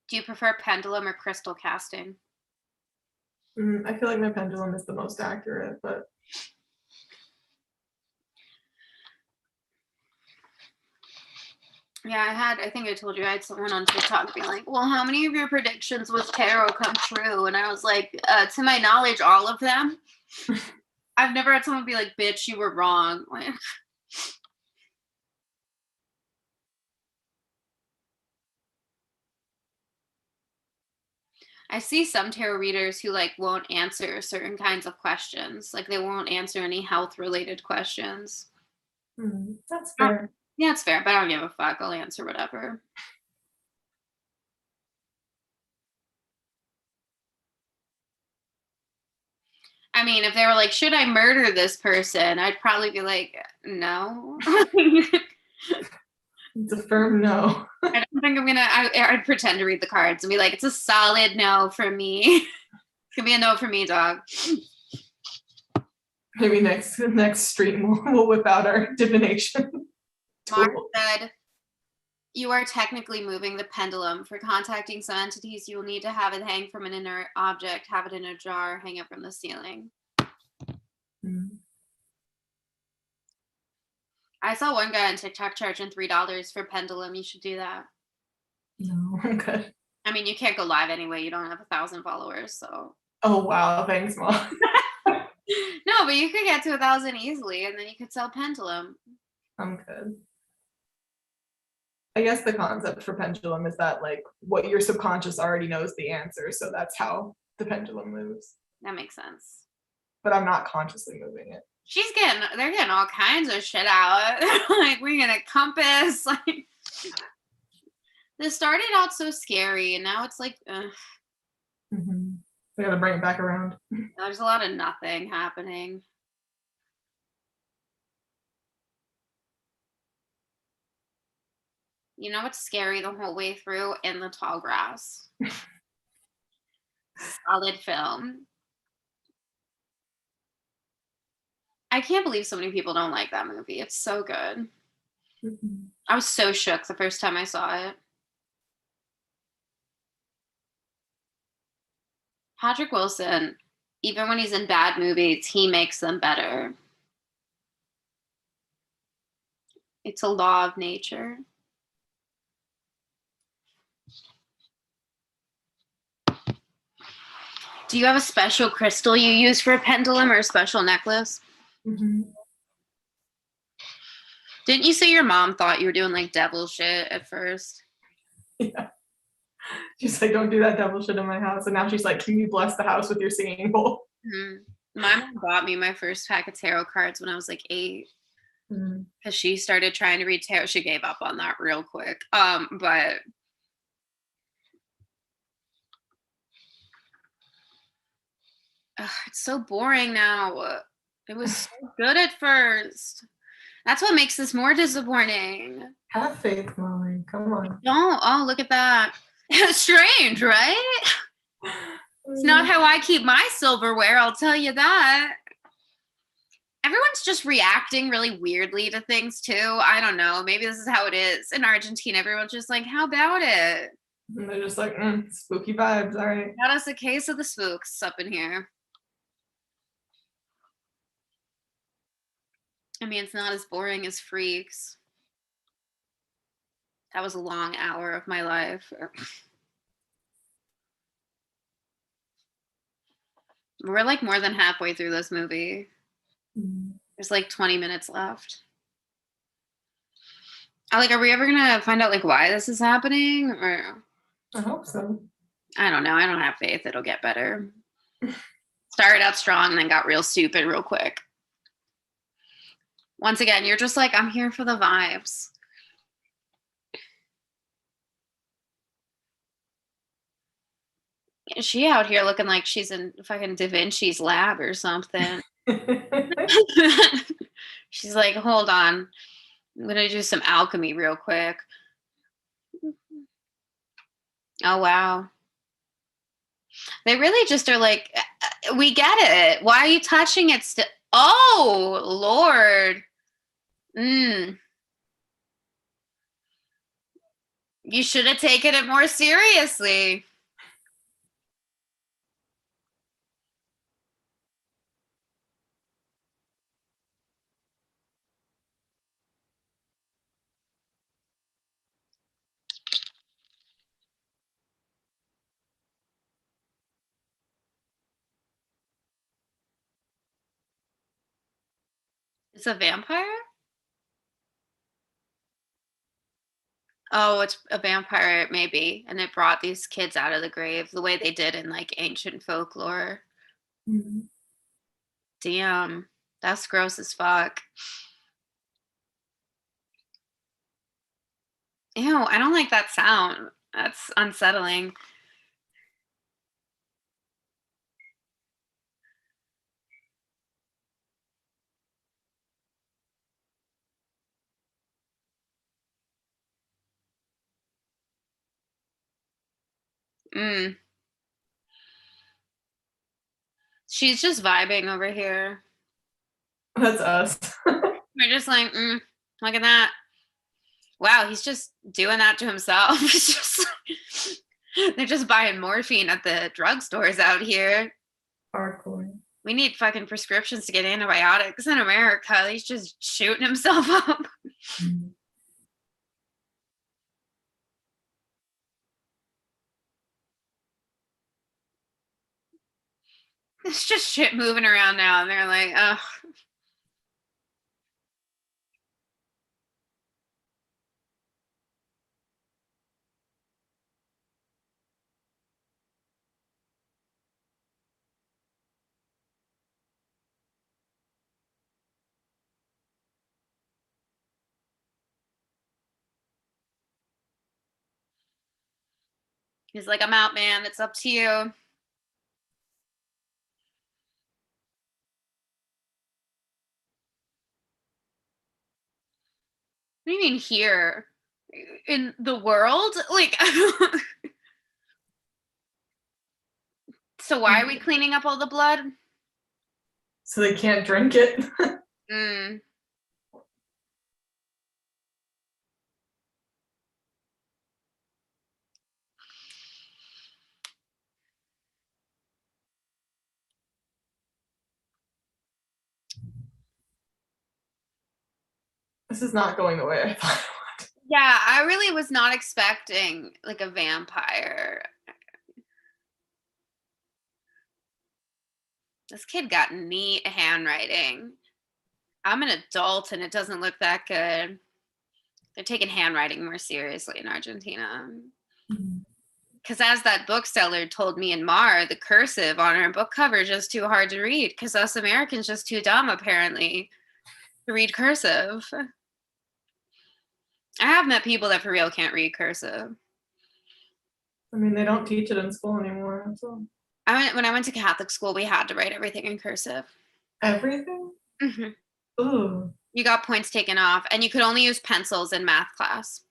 Do you prefer pendulum or crystal casting? I feel like my pendulum is the most accurate, but Yeah, I think I told you I had someone on TikTok being like, well, how many of your predictions with tarot come true? And I was like, to my knowledge, all of them. I've never had someone be like, bitch, you were wrong. Like, I see some tarot readers who like won't answer certain kinds of questions. Like they won't answer any health related questions. that's fair. Yeah, it's fair, but I don't give a fuck. I'll answer whatever. I mean, if they were like, should I murder this person? I'd probably be like, no. It's a firm no. I don't think I'm gonna. I'd pretend to read the cards and be like, it's a solid no for me. It's gonna be a no for me, dog. Maybe next stream we'll whip out our divination. Mark said, you are technically moving the pendulum. For contacting some entities, you will need to have it hang from an inert object, have it in a jar, hang it from the ceiling. I saw one guy on TikTok charging $3 for pendulum. You should do that. No, I'm good. I mean, you can't go live anyway. You don't have 1,000 followers, so. Oh wow, thanks, Mom. No, but you could get to 1,000 easily, and then you could sell pendulum. I'm good. I guess the concept for pendulum is that like what your subconscious already knows the answer, so that's how the pendulum moves. That makes sense. But I'm not consciously moving it. They're getting all kinds of shit out. Like, we're gonna compass. Like, this started out so scary, and now it's like, ugh. I gotta bring it back around. There's a lot of nothing happening. You know what's scary the whole way through? In the Tall Grass. Solid film. I can't believe so many people don't like that movie. It's so good. I was so shook the first time I saw it. Patrick Wilson, even when he's in bad movies, he makes them better. It's a law of nature. Do you have a special crystal you use for a pendulum or a special necklace? Didn't you say your mom thought you were doing like devil shit at first? Yeah. She's like, don't do that devil shit in my house. And now she's like, can you bless the house with your singing bowl? My mom bought me my first pack of tarot cards when I was like 8. Because she started trying to read tarot. She gave up on that real quick. But it's so boring now. It was so good at first. That's what makes this more disappointing. Have faith, Molly. Come on. Don't. Oh, look at that. Strange, right? It's not how I keep my silverware, I'll tell you that. Everyone's just reacting really weirdly to things too. I don't know. Maybe this is how it is in Argentina. Everyone's just like, how about it? And they're just like, spooky vibes. All right. Got us a case of the spooks up in here. I mean, it's not as boring as Freaks. That was a long hour of my life. We're like more than halfway through this movie. There's like 20 minutes left. Are we ever gonna find out like why this is happening? Or I hope so. I don't know. I don't have faith it'll get better. Started out strong and then got real stupid real quick. Once again, you're just like, I'm here for the vibes. She out here looking like she's in fucking Da Vinci's lab or something. She's like, hold on. I'm gonna do some alchemy real quick. Oh wow. They really just are like, we get it. Why are you touching it still? Oh Lord. You should have taken it more seriously. It's a vampire? Oh, it's a vampire, maybe. And it brought these kids out of the grave the way they did in like ancient folklore. Mhm. Damn. That's gross as fuck. Ew, I don't like that sound. That's unsettling. Mm. She's just vibing over here. That's us. We're just like, look at that. Wow, he's just doing that to himself. It's just they're just buying morphine at the drugstores out here. Hardcore. We need fucking prescriptions to get antibiotics in America. He's just shooting himself up. Mhm. It's just shit moving around now, and they're like, oh. He's like, I'm out, man. It's up to you. What do you mean here? In the world? Like, so why are we cleaning up all the blood? So they can't drink it. Mm. This is not going the way I thought it Yeah, I really was not expecting like a vampire. This kid got neat handwriting. I'm an adult and it doesn't look that good. They're taking handwriting more seriously in Argentina. would. Because as that bookseller told me in Mar, the cursive on our book cover is just too hard to read because us Americans just too dumb apparently to read cursive. I have met people that for real can't read cursive. I mean, they don't teach it in school anymore. So When I went to Catholic school, we had to write everything in cursive. everything. Mhm. Ooh. You got points taken off, and you could only use pencils in math class.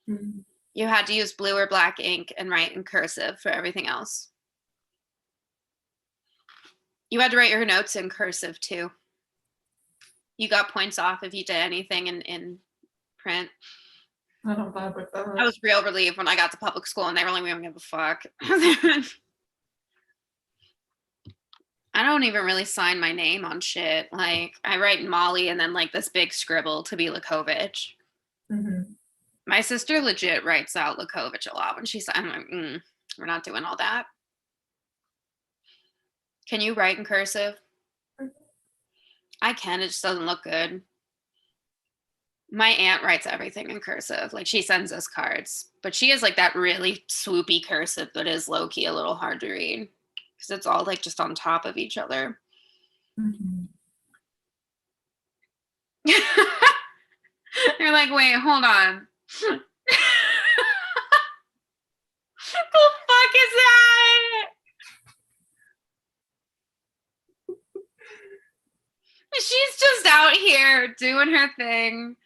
Mhm. You had to use blue or black ink and write in cursive for everything else. You had to write your notes in cursive too. You got points off if you did anything in print. I don't vibe with that. I was real relieved when I got to public school and they really didn't give a fuck. I don't even really sign my name on shit. Like I write Molly and then like this big scribble to be Lakovich. Mhm. My sister legit writes out Lakovich a lot when she's I'm like, we're not doing all that. Can you write in cursive? I can, it just doesn't look good. My aunt writes everything in cursive. Like she sends us cards, but she has like that really swoopy cursive that is low key a little hard to read because it's all like just on top of each other. Mhm. You're like, wait, hold on. The fuck is that? there doing her thing.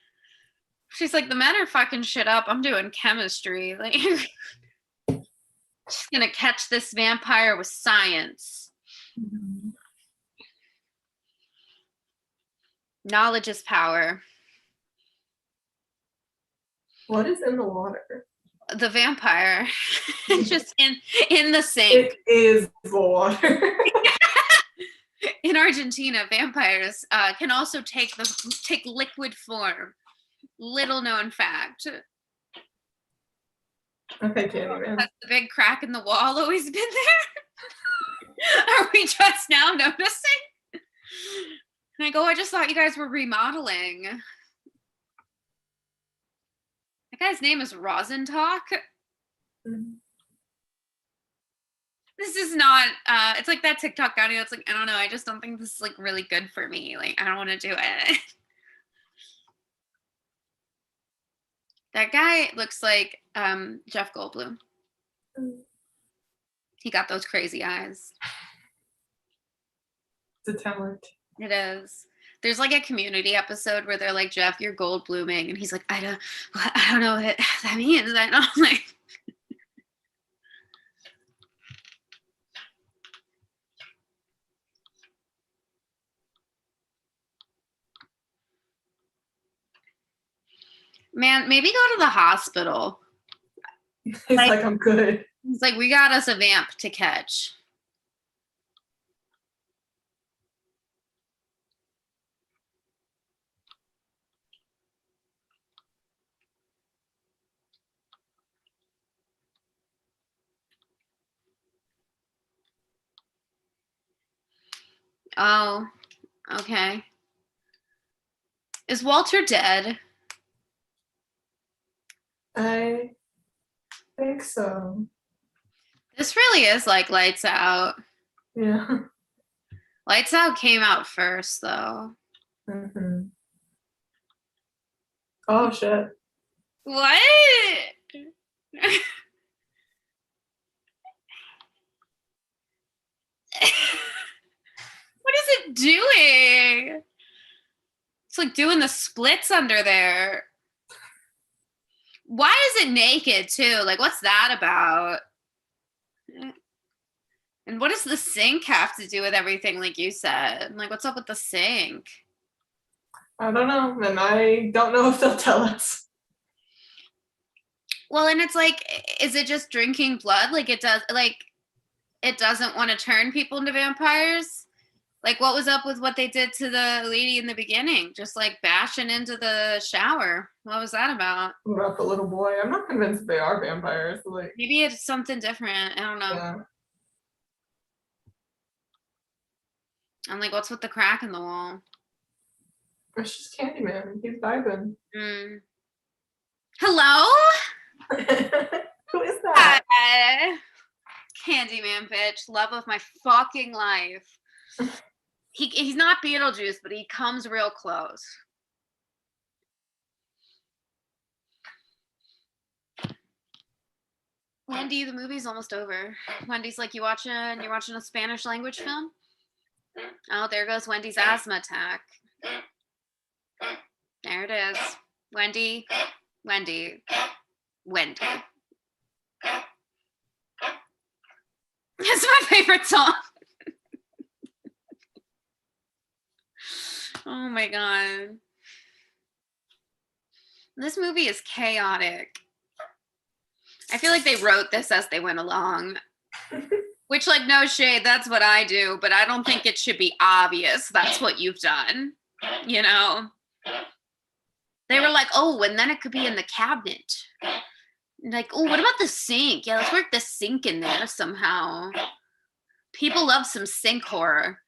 She's like, the men are fucking shit up. I'm doing chemistry. Like, she's gonna catch this vampire with science. Mhm. Knowledge is power. What is in the water? The vampire, just in the sink. It is the water. In Argentina, vampires can also take liquid form. Little known fact. Okay, Candyman. Has the big crack in the wall always been there? Are we just now noticing? And I go, I just thought you guys were remodeling. That guy's name is Rosentalk. Mm-hmm. This is not, it's like that TikTok audio. It's like, I don't know. I just don't think this is like really good for me. Like, I don't want to do it. That guy looks like Jeff Goldblum. Mm. He got those crazy eyes. It's a talent. It is. There's like a Community episode where they're like, Jeff, you're gold blooming, and he's like, I don't know what that means. I don't like. Man, maybe go to the hospital. He's like, I'm good. He's like, we got us a vamp to catch. Oh, okay. Is Walter dead? I think so. This really is like Lights Out. Yeah. Lights Out came out first, though. Mm-hmm. Oh, shit. What? What is it doing? It's like doing the splits under there. Why is it naked too? Like, what's that about? And what does the sink have to do with everything, like you said? Like, what's up with the sink? I don't know. And I don't know if they'll tell us. Well, and it's like, is it just drinking blood? Like, it doesn't want to turn people into vampires? Like, what was up with what they did to the lady in the beginning? Just like bashing into the shower. What was that about? What about the little boy? I'm not convinced they are vampires. Like, Maybe it's something different. I don't know. yeah. I'm like, what's with the crack in the wall? It's just Candyman. He's vibing. Mm. Hello? Who is that? Hi. Candyman, bitch. Love of my fucking life. He's not Beetlejuice, but he comes real close. Wendy, the movie's almost over. Wendy's like, you're watching a Spanish language film? Oh, there goes Wendy's asthma attack. There it is. Wendy. It's my favorite song. Oh my god. This movie is chaotic. I feel like they wrote this as they went along. Which, like, no shade, that's what I do, but I don't think it should be obvious that's what you've done. You know? They were like, oh, and then it could be in the cabinet. Like, oh, what about the sink? Yeah, let's work the sink in there somehow. People love some sink horror.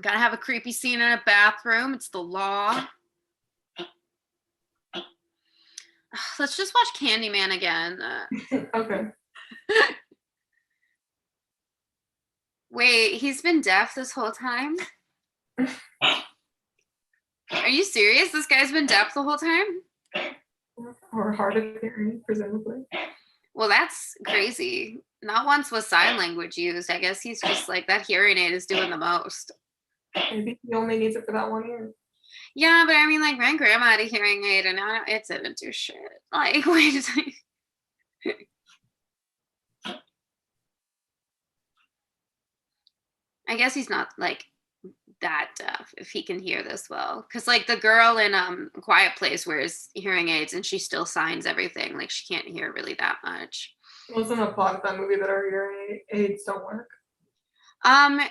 Gotta have a creepy scene in a bathroom. It's the law. Let's just watch Candyman again. Okay. Wait, he's been deaf this whole time? Are you serious? This guy's been deaf the whole time? Or hard of hearing, presumably. Well, that's crazy. Not once was sign language used. I guess he's just like, that hearing aid is doing the most. Maybe he only needs it for that 1 year. Yeah, but I mean, like, my grandma had a hearing aid and now it didn't do shit. Like, wait. I guess he's not like that deaf if he can hear this well. Cause like the girl in Quiet Place wears hearing aids and she still signs everything. Like she can't hear really that much. Wasn't a plot of that movie that our hearing aids don't work? Um,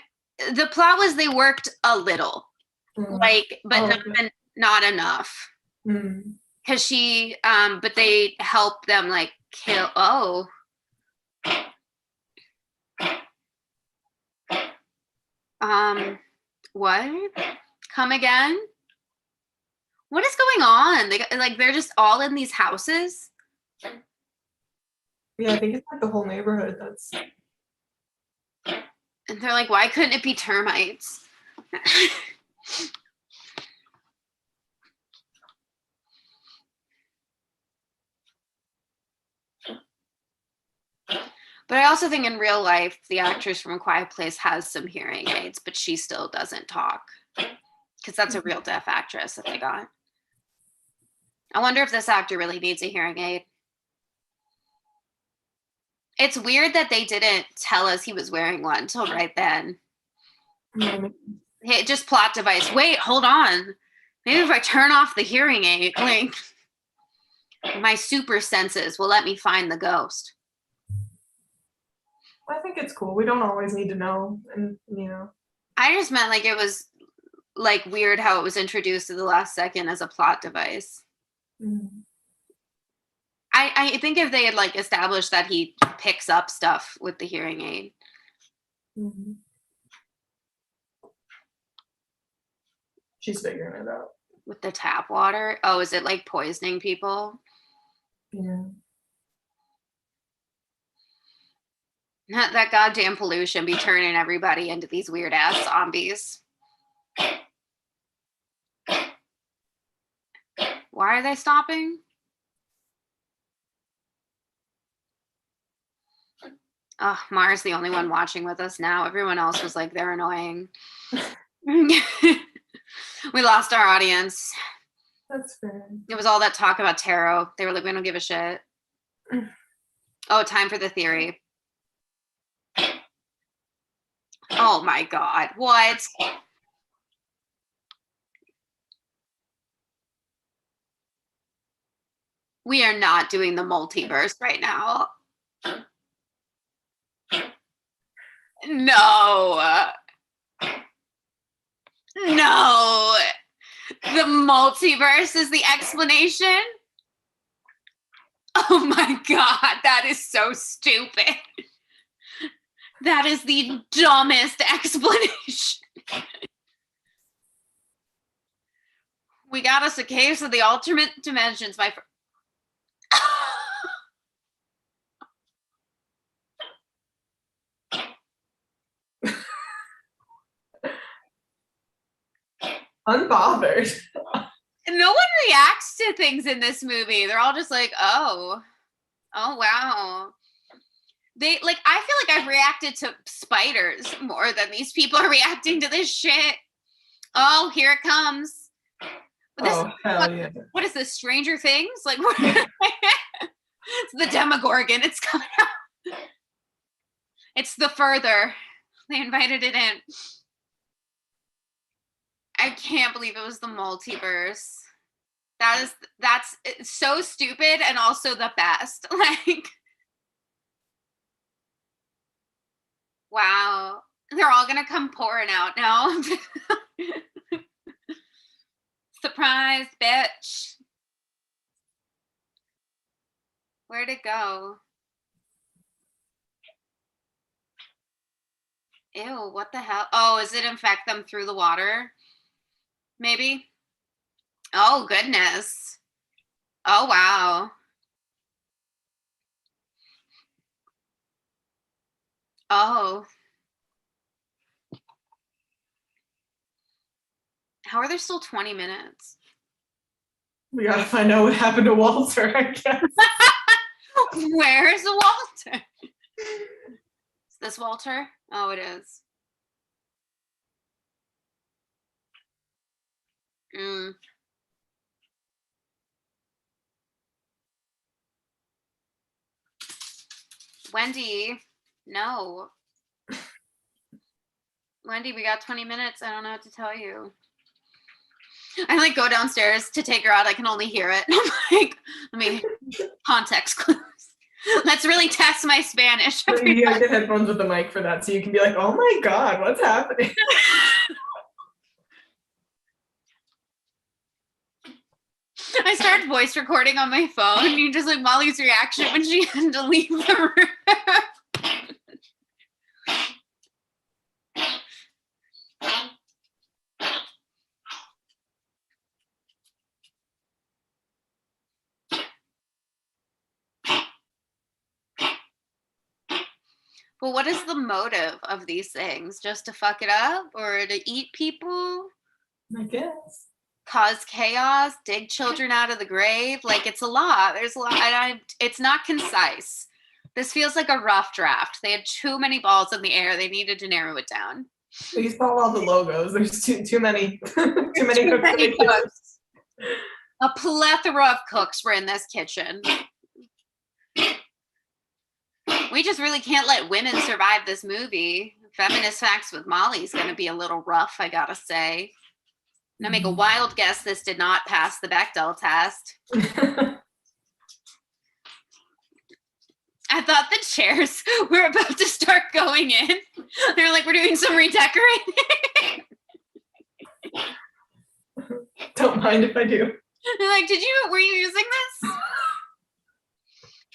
the plot was they worked a little, like, but okay. not enough. Mm. Cause she, but they help them like kill. Oh, what? Come again? What is going on? They're just all in these houses. Yeah, I think it's like the whole neighborhood that's. And they're like, why couldn't it be termites? But I also think in real life, the actress from A Quiet Place has some hearing aids, but she still doesn't talk. Because that's a real deaf actress that they got. I wonder if this actor really needs a hearing aid. It's weird that they didn't tell us he was wearing one until right then. Hey, just plot device. Wait, hold on. Maybe if I turn off the hearing aid, like my super senses will let me find the ghost. I think it's cool. We don't always need to know, and I just meant like it was like weird how it was introduced at the last second as a plot device. Mm-hmm. I think if they had like established that he picks up stuff with the hearing aid. Mm-hmm. She's figuring it out. With the tap water? Oh, is it like poisoning people? Yeah. Not that goddamn pollution be turning everybody into these weird ass zombies. Why are they stopping? Oh, Mara's the only one watching with us now. Everyone else was like, they're annoying. We lost our audience. That's fair. It was all that talk about tarot. They were like, we don't give a shit. Oh, time for the theory. Oh my God. What? We are not doing the multiverse right now. No. No. The multiverse is the explanation? Oh my God, that is so stupid. That is the dumbest explanation. We got us a case of the alternate dimensions, my friend. Unbothered. No one reacts to things in this movie. They're all just like, oh wow. I feel like I've reacted to spiders more than these people are reacting to this shit. Oh, here it comes. Hell yeah. What is this, Stranger Things? Like, it's the Demogorgon. It's coming out. It's the further. They invited it in. I can't believe it was the multiverse. That's so stupid and also the best. Like, wow. They're all gonna come pouring out now. Surprise, bitch. Where'd it go? Ew, what the hell? Oh, is it infect them through the water? Maybe? Oh, goodness. Oh, wow. Oh. How are there still 20 minutes? We gotta find out what happened to Walter, I guess. Where's Walter? Is this Walter? Oh, it is. Mm. Wendy, no. Wendy, we got 20 minutes. I don't know what to tell you. I like go downstairs to take her out. I can only hear it. I'm like, let me context clues. Let's really test my Spanish. You have the headphones with the mic for that, so you can be like, oh my God, what's happening? I started voice recording on my phone, and you just like Molly's reaction when she had to leave the room. But what is the motive of these things? Just to fuck it up or to eat people? I guess. Cause chaos, dig children out of the grave? Like, it's a lot. There's a lot. It's not concise. This feels like a rough draft. They had too many balls in the air. They needed to narrow it down. You saw all the logos. There's too many too many cooks. A plethora of cooks were in this kitchen. We just really can't let women survive this movie. Feminist Facts with Molly's going to be a little rough, I gotta say. And I make a wild guess this did not pass the Bechdel test. I thought the chairs were about to start going in. They're like, we're doing some redecorating. Don't mind if I do. They're like, were you using this?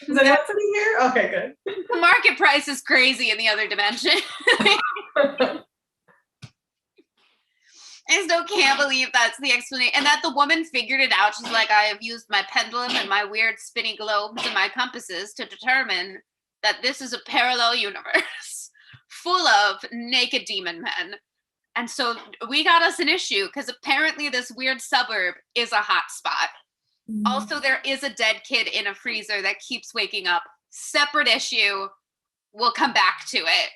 Is that happening here? Okay, good. The market price is crazy in the other dimension. I still can't believe that's the explanation. And that the woman figured it out. She's like, I have used my pendulum and my weird spinny globes and my compasses to determine that this is a parallel universe full of naked demon men. And so we got us an issue because apparently this weird suburb is a hot spot. Mm-hmm. Also, there is a dead kid in a freezer that keeps waking up. Separate issue. We'll come back to it.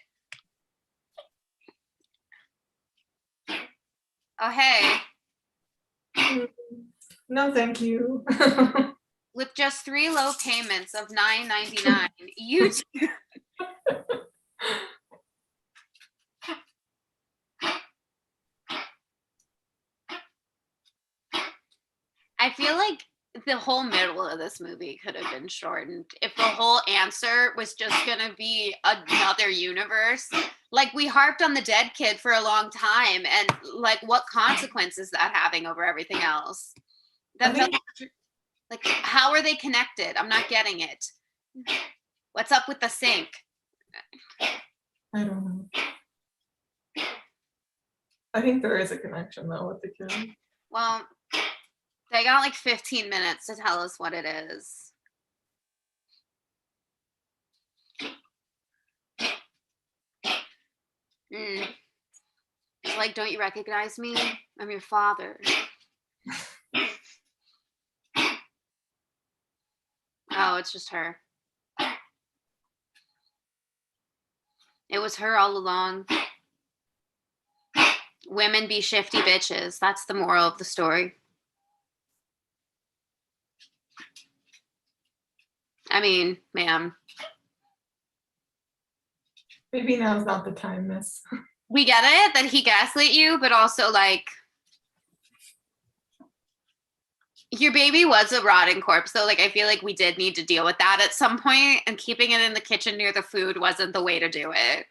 Oh, hey. No, thank you. With just 3 low payments of $9.99, you I feel like the whole middle of this movie could have been shortened if the whole answer was just gonna be another universe. Like, we harped on the dead kid for a long time, and like, what consequence is that having over everything else? That felt like, how are they connected? I'm not getting it. What's up with the sink? I don't know. I think there is a connection though with the kid. Well, they got like 15 minutes to tell us what it is. Like, don't you recognize me? I'm your father. Oh, it's just her. It was her all along. Women be shifty bitches. That's the moral of the story. I mean, ma'am. Maybe now's not the time, miss. We get it that he gaslit you, but also, like, your baby was a rotting corpse. So, like, I feel like we did need to deal with that at some point, and keeping it in the kitchen near the food wasn't the way to do it.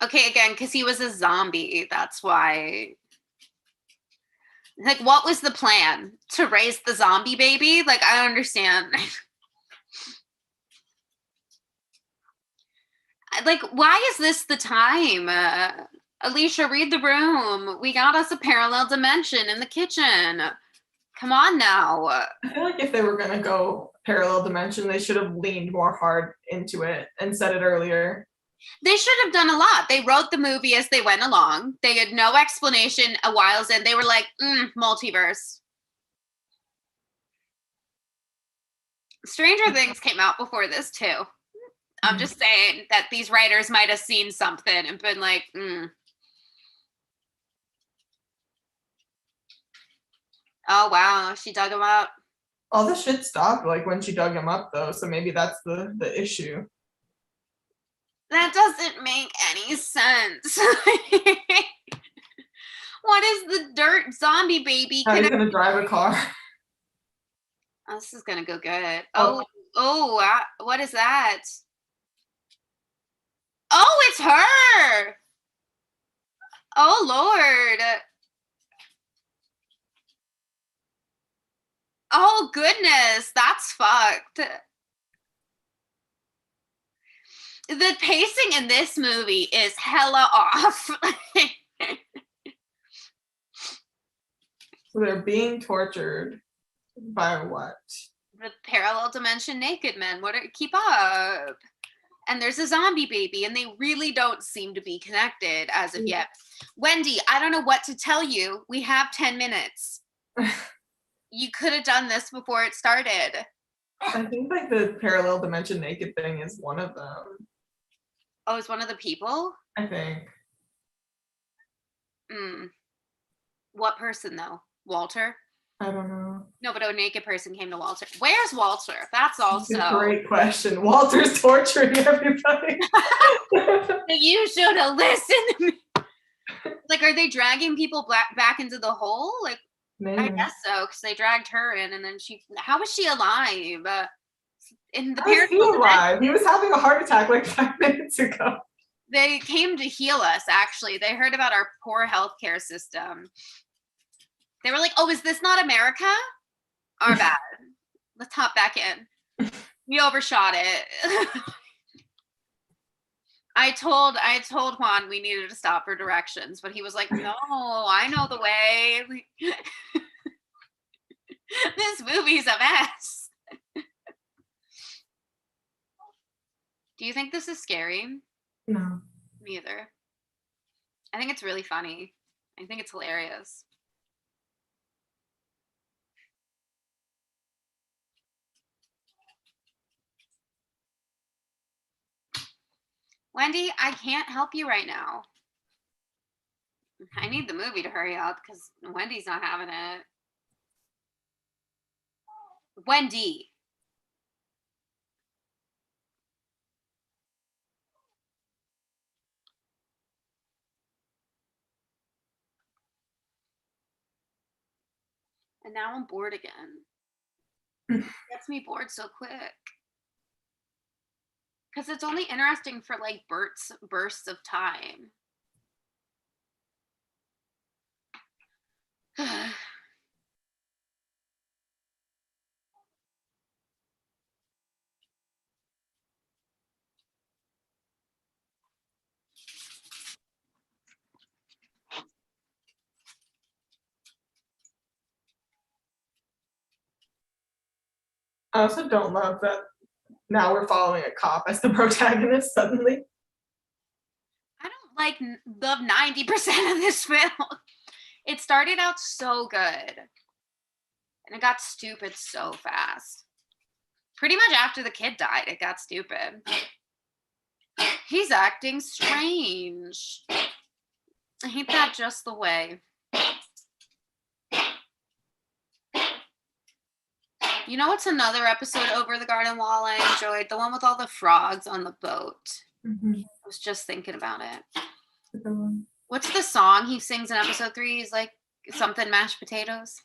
Okay, again, because he was a zombie. That's why. Like, what was the plan? To raise the zombie baby? Like, I don't understand. Like, why is this the time? Alicia, read the room. We got us a parallel dimension in the kitchen. Come on now. I feel like if they were going to go parallel dimension, they should have leaned more hard into it and said it earlier. They should have done a lot. They wrote the movie as they went along. They had no explanation a while in. They were like, multiverse. Stranger Things came out before this too. I'm just saying that these writers might have seen something and been like, oh wow, she dug him up. All the shit stopped like when she dug him up though, so maybe that's the issue. That doesn't make any sense. What is the dirt zombie baby? Now he's gonna drive a car. Oh, this is gonna go good. Oh. What is that? Oh, it's her. Oh Lord. Oh goodness, that's fucked. The pacing in this movie is hella off. So they're being tortured by what? The parallel dimension naked men. Keep up? And there's a zombie baby, and they really don't seem to be connected as of yet. Wendy, I don't know what to tell you. We have 10 minutes. You could have done this before it started. I think like the parallel dimension naked thing is one of them. Oh, it's one of the people? I think. What person though? Walter? I don't know. No, but a naked person came to Walter. Where's Walter? That's also a great question. Walter's torturing everybody. You should have listened to me. Like, are they dragging people back into the hole? Like, maybe. I guess so, because they dragged her in, and then how was she alive? In the How is he alive? He was having a heart attack like 5 minutes ago. They came to heal us, actually. They heard about our poor healthcare system. They were like, oh, is this not America? Our bad. Let's hop back in. We overshot it. I told Juan we needed to stop for directions, but he was like, no, I know the way. This movie's a mess. Do you think this is scary? No. Me either. I think it's really funny. I think it's hilarious. Wendy, I can't help you right now. I need the movie to hurry up because Wendy's not having it. Wendy. And now I'm bored again. It gets me bored so quick. Because it's only interesting for like bursts of time. I also don't love that now we're following a cop as the protagonist suddenly. I don't love 90% of this film. It started out so good. And it got stupid so fast. Pretty much after the kid died, it got stupid. He's acting strange. I hate that just the way. You know what's another episode Over the Garden Wall I enjoyed? The one with all the frogs on the boat. Mm-hmm. I was just thinking about it. What's the song he sings in episode 3? He's like something mashed potatoes.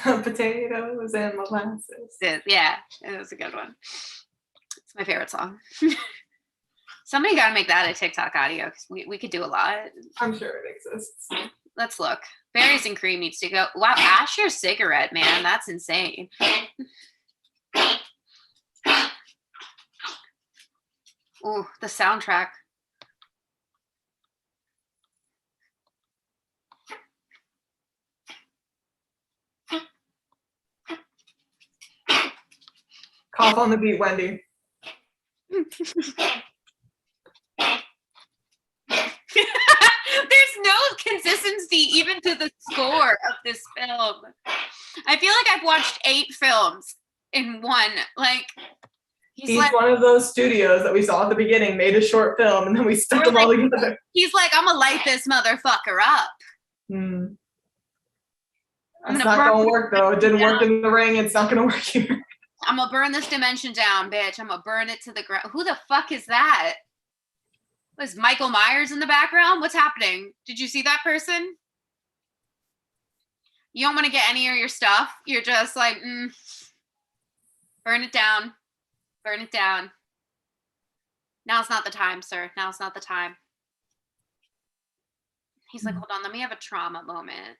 Potatoes and molasses. Yeah, it was a good one. It's my favorite song. Somebody got to make that a TikTok audio because we could do a lot. I'm sure it exists. Let's look. Berries and cream needs to go. Wow, ash your cigarette, man. That's insane. Ooh, the soundtrack. Cough on the beat, Wendy. There's no consistency even to the score of this film. I feel like I've watched 8 films in one. Like, he's Each like, one of those studios that we saw at the beginning made a short film, and then we stuck them all together. He's like, I'm gonna light this motherfucker up. That's not gonna work though. It didn't work in the ring. It's not gonna work here. I'm gonna burn this dimension down, bitch. I'm gonna burn it to the ground. Who the fuck is that? Was Michael Myers in the background? What's happening? Did you see that person? You don't want to get any of your stuff. You're just like, burn it down. Burn it down. Now's not the time, sir. Now's not the time. He's like, hold on, let me have a trauma moment.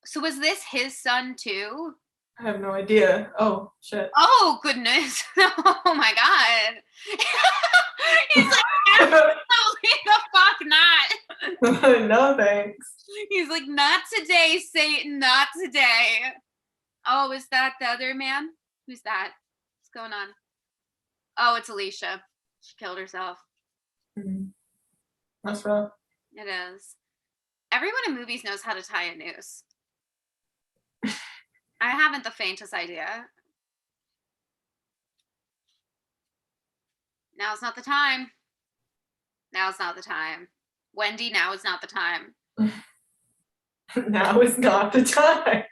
So was this his son too? I have no idea. Oh, shit. Oh, goodness. Oh, my God. He's like, absolutely the fuck not. No, thanks. He's like, not today, Satan, not today. Oh, is that the other man? Who's that? What's going on? Oh, it's Alicia. She killed herself. That's rough. It is. Everyone in movies knows how to tie a noose. I haven't the faintest idea. Now's not the time. Now's not the time. Wendy, now is not the time. Now is not the time.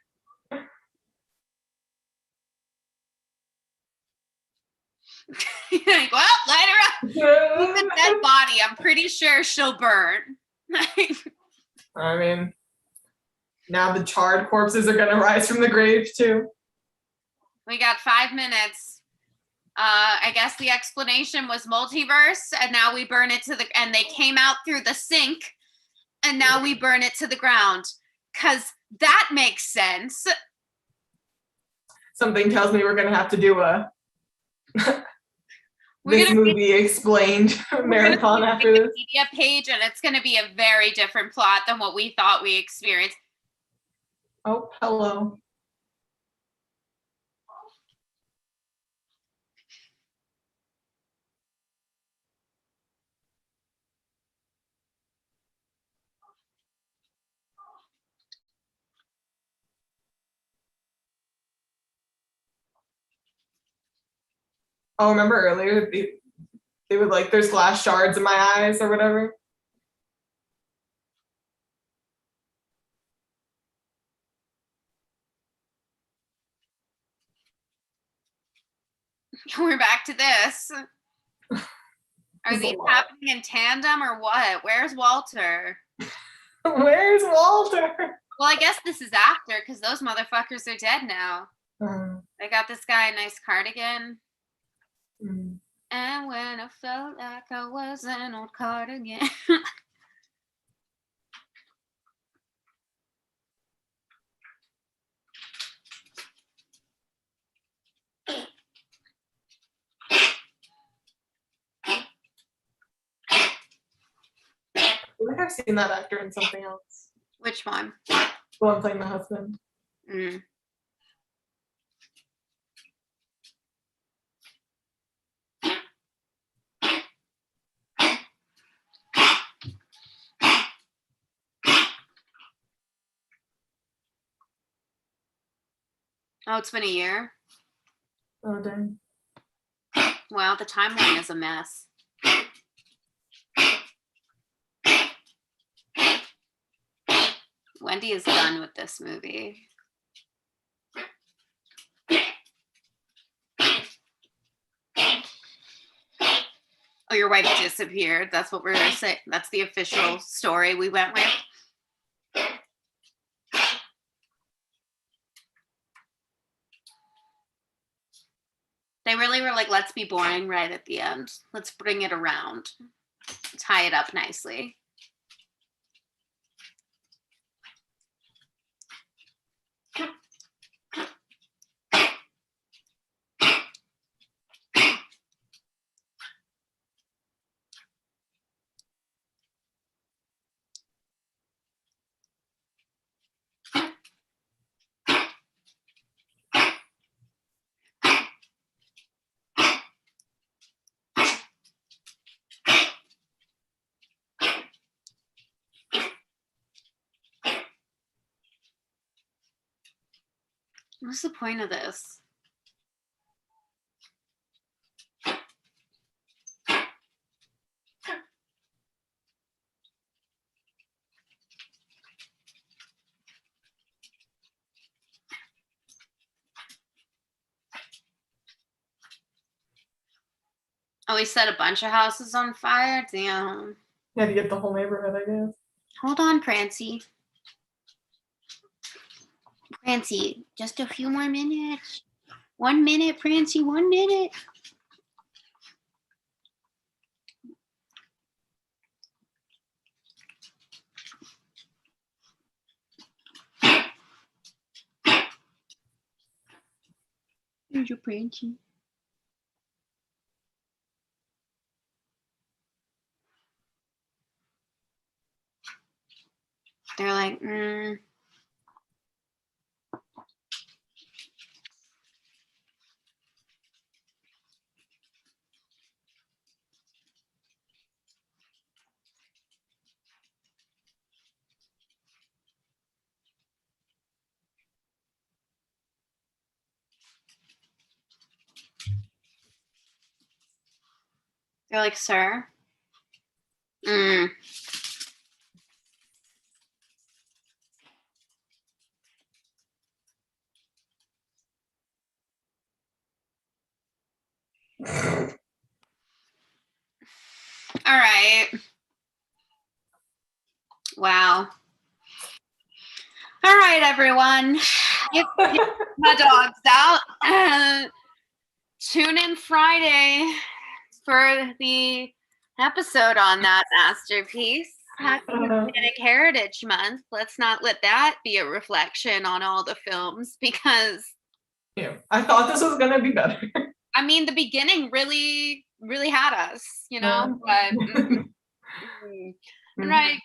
Like, well, light her up. With a dead body, I'm pretty sure she'll burn. I mean, now the charred corpses are gonna rise from the grave too. We got 5 minutes. I guess the explanation was multiverse, and now we burn it to the, and they came out through the sink, and now we burn it to the ground. Cause that makes sense. Something tells me we're gonna have to do a this movie explained marathon after this. Wikipedia page, and it's gonna be a very different plot than what we thought we experienced. Oh, hello. Oh, remember earlier they would like, there's glass shards in my eyes or whatever. We're back to this. Are these happening in tandem or what? Where's Walter? Where's Walter? Well, I guess this is after, because those motherfuckers are dead now. I got this guy a nice cardigan. And when I felt like I was an old cardigan. I think I've seen that actor in something else. Which one? The one playing the husband. Oh, it's been a year? Oh, dang. Well, the timeline is a mess. Wendy is done with this movie. Oh, your wife disappeared. That's what we're going to say. That's the official story we went with. They really were like, let's be boring right at the end. Let's bring it around. Tie it up nicely. What's the point of this? Oh, we set a bunch of houses on fire? Damn. Yeah, to get the whole neighborhood, I guess. Hold on, Prancy. Prancy, just a few more minutes. 1 minute, Prancy, 1 minute. Here's your Prancy. They're like, they're like, sir. All right. Wow. All right, everyone. Get my dogs out. Tune in Friday for the episode on that masterpiece. Happy Hispanic Heritage Month. Let's not let that be a reflection on all the films, because I thought this was gonna be better. I mean, the beginning really, really had us, you know. But all right.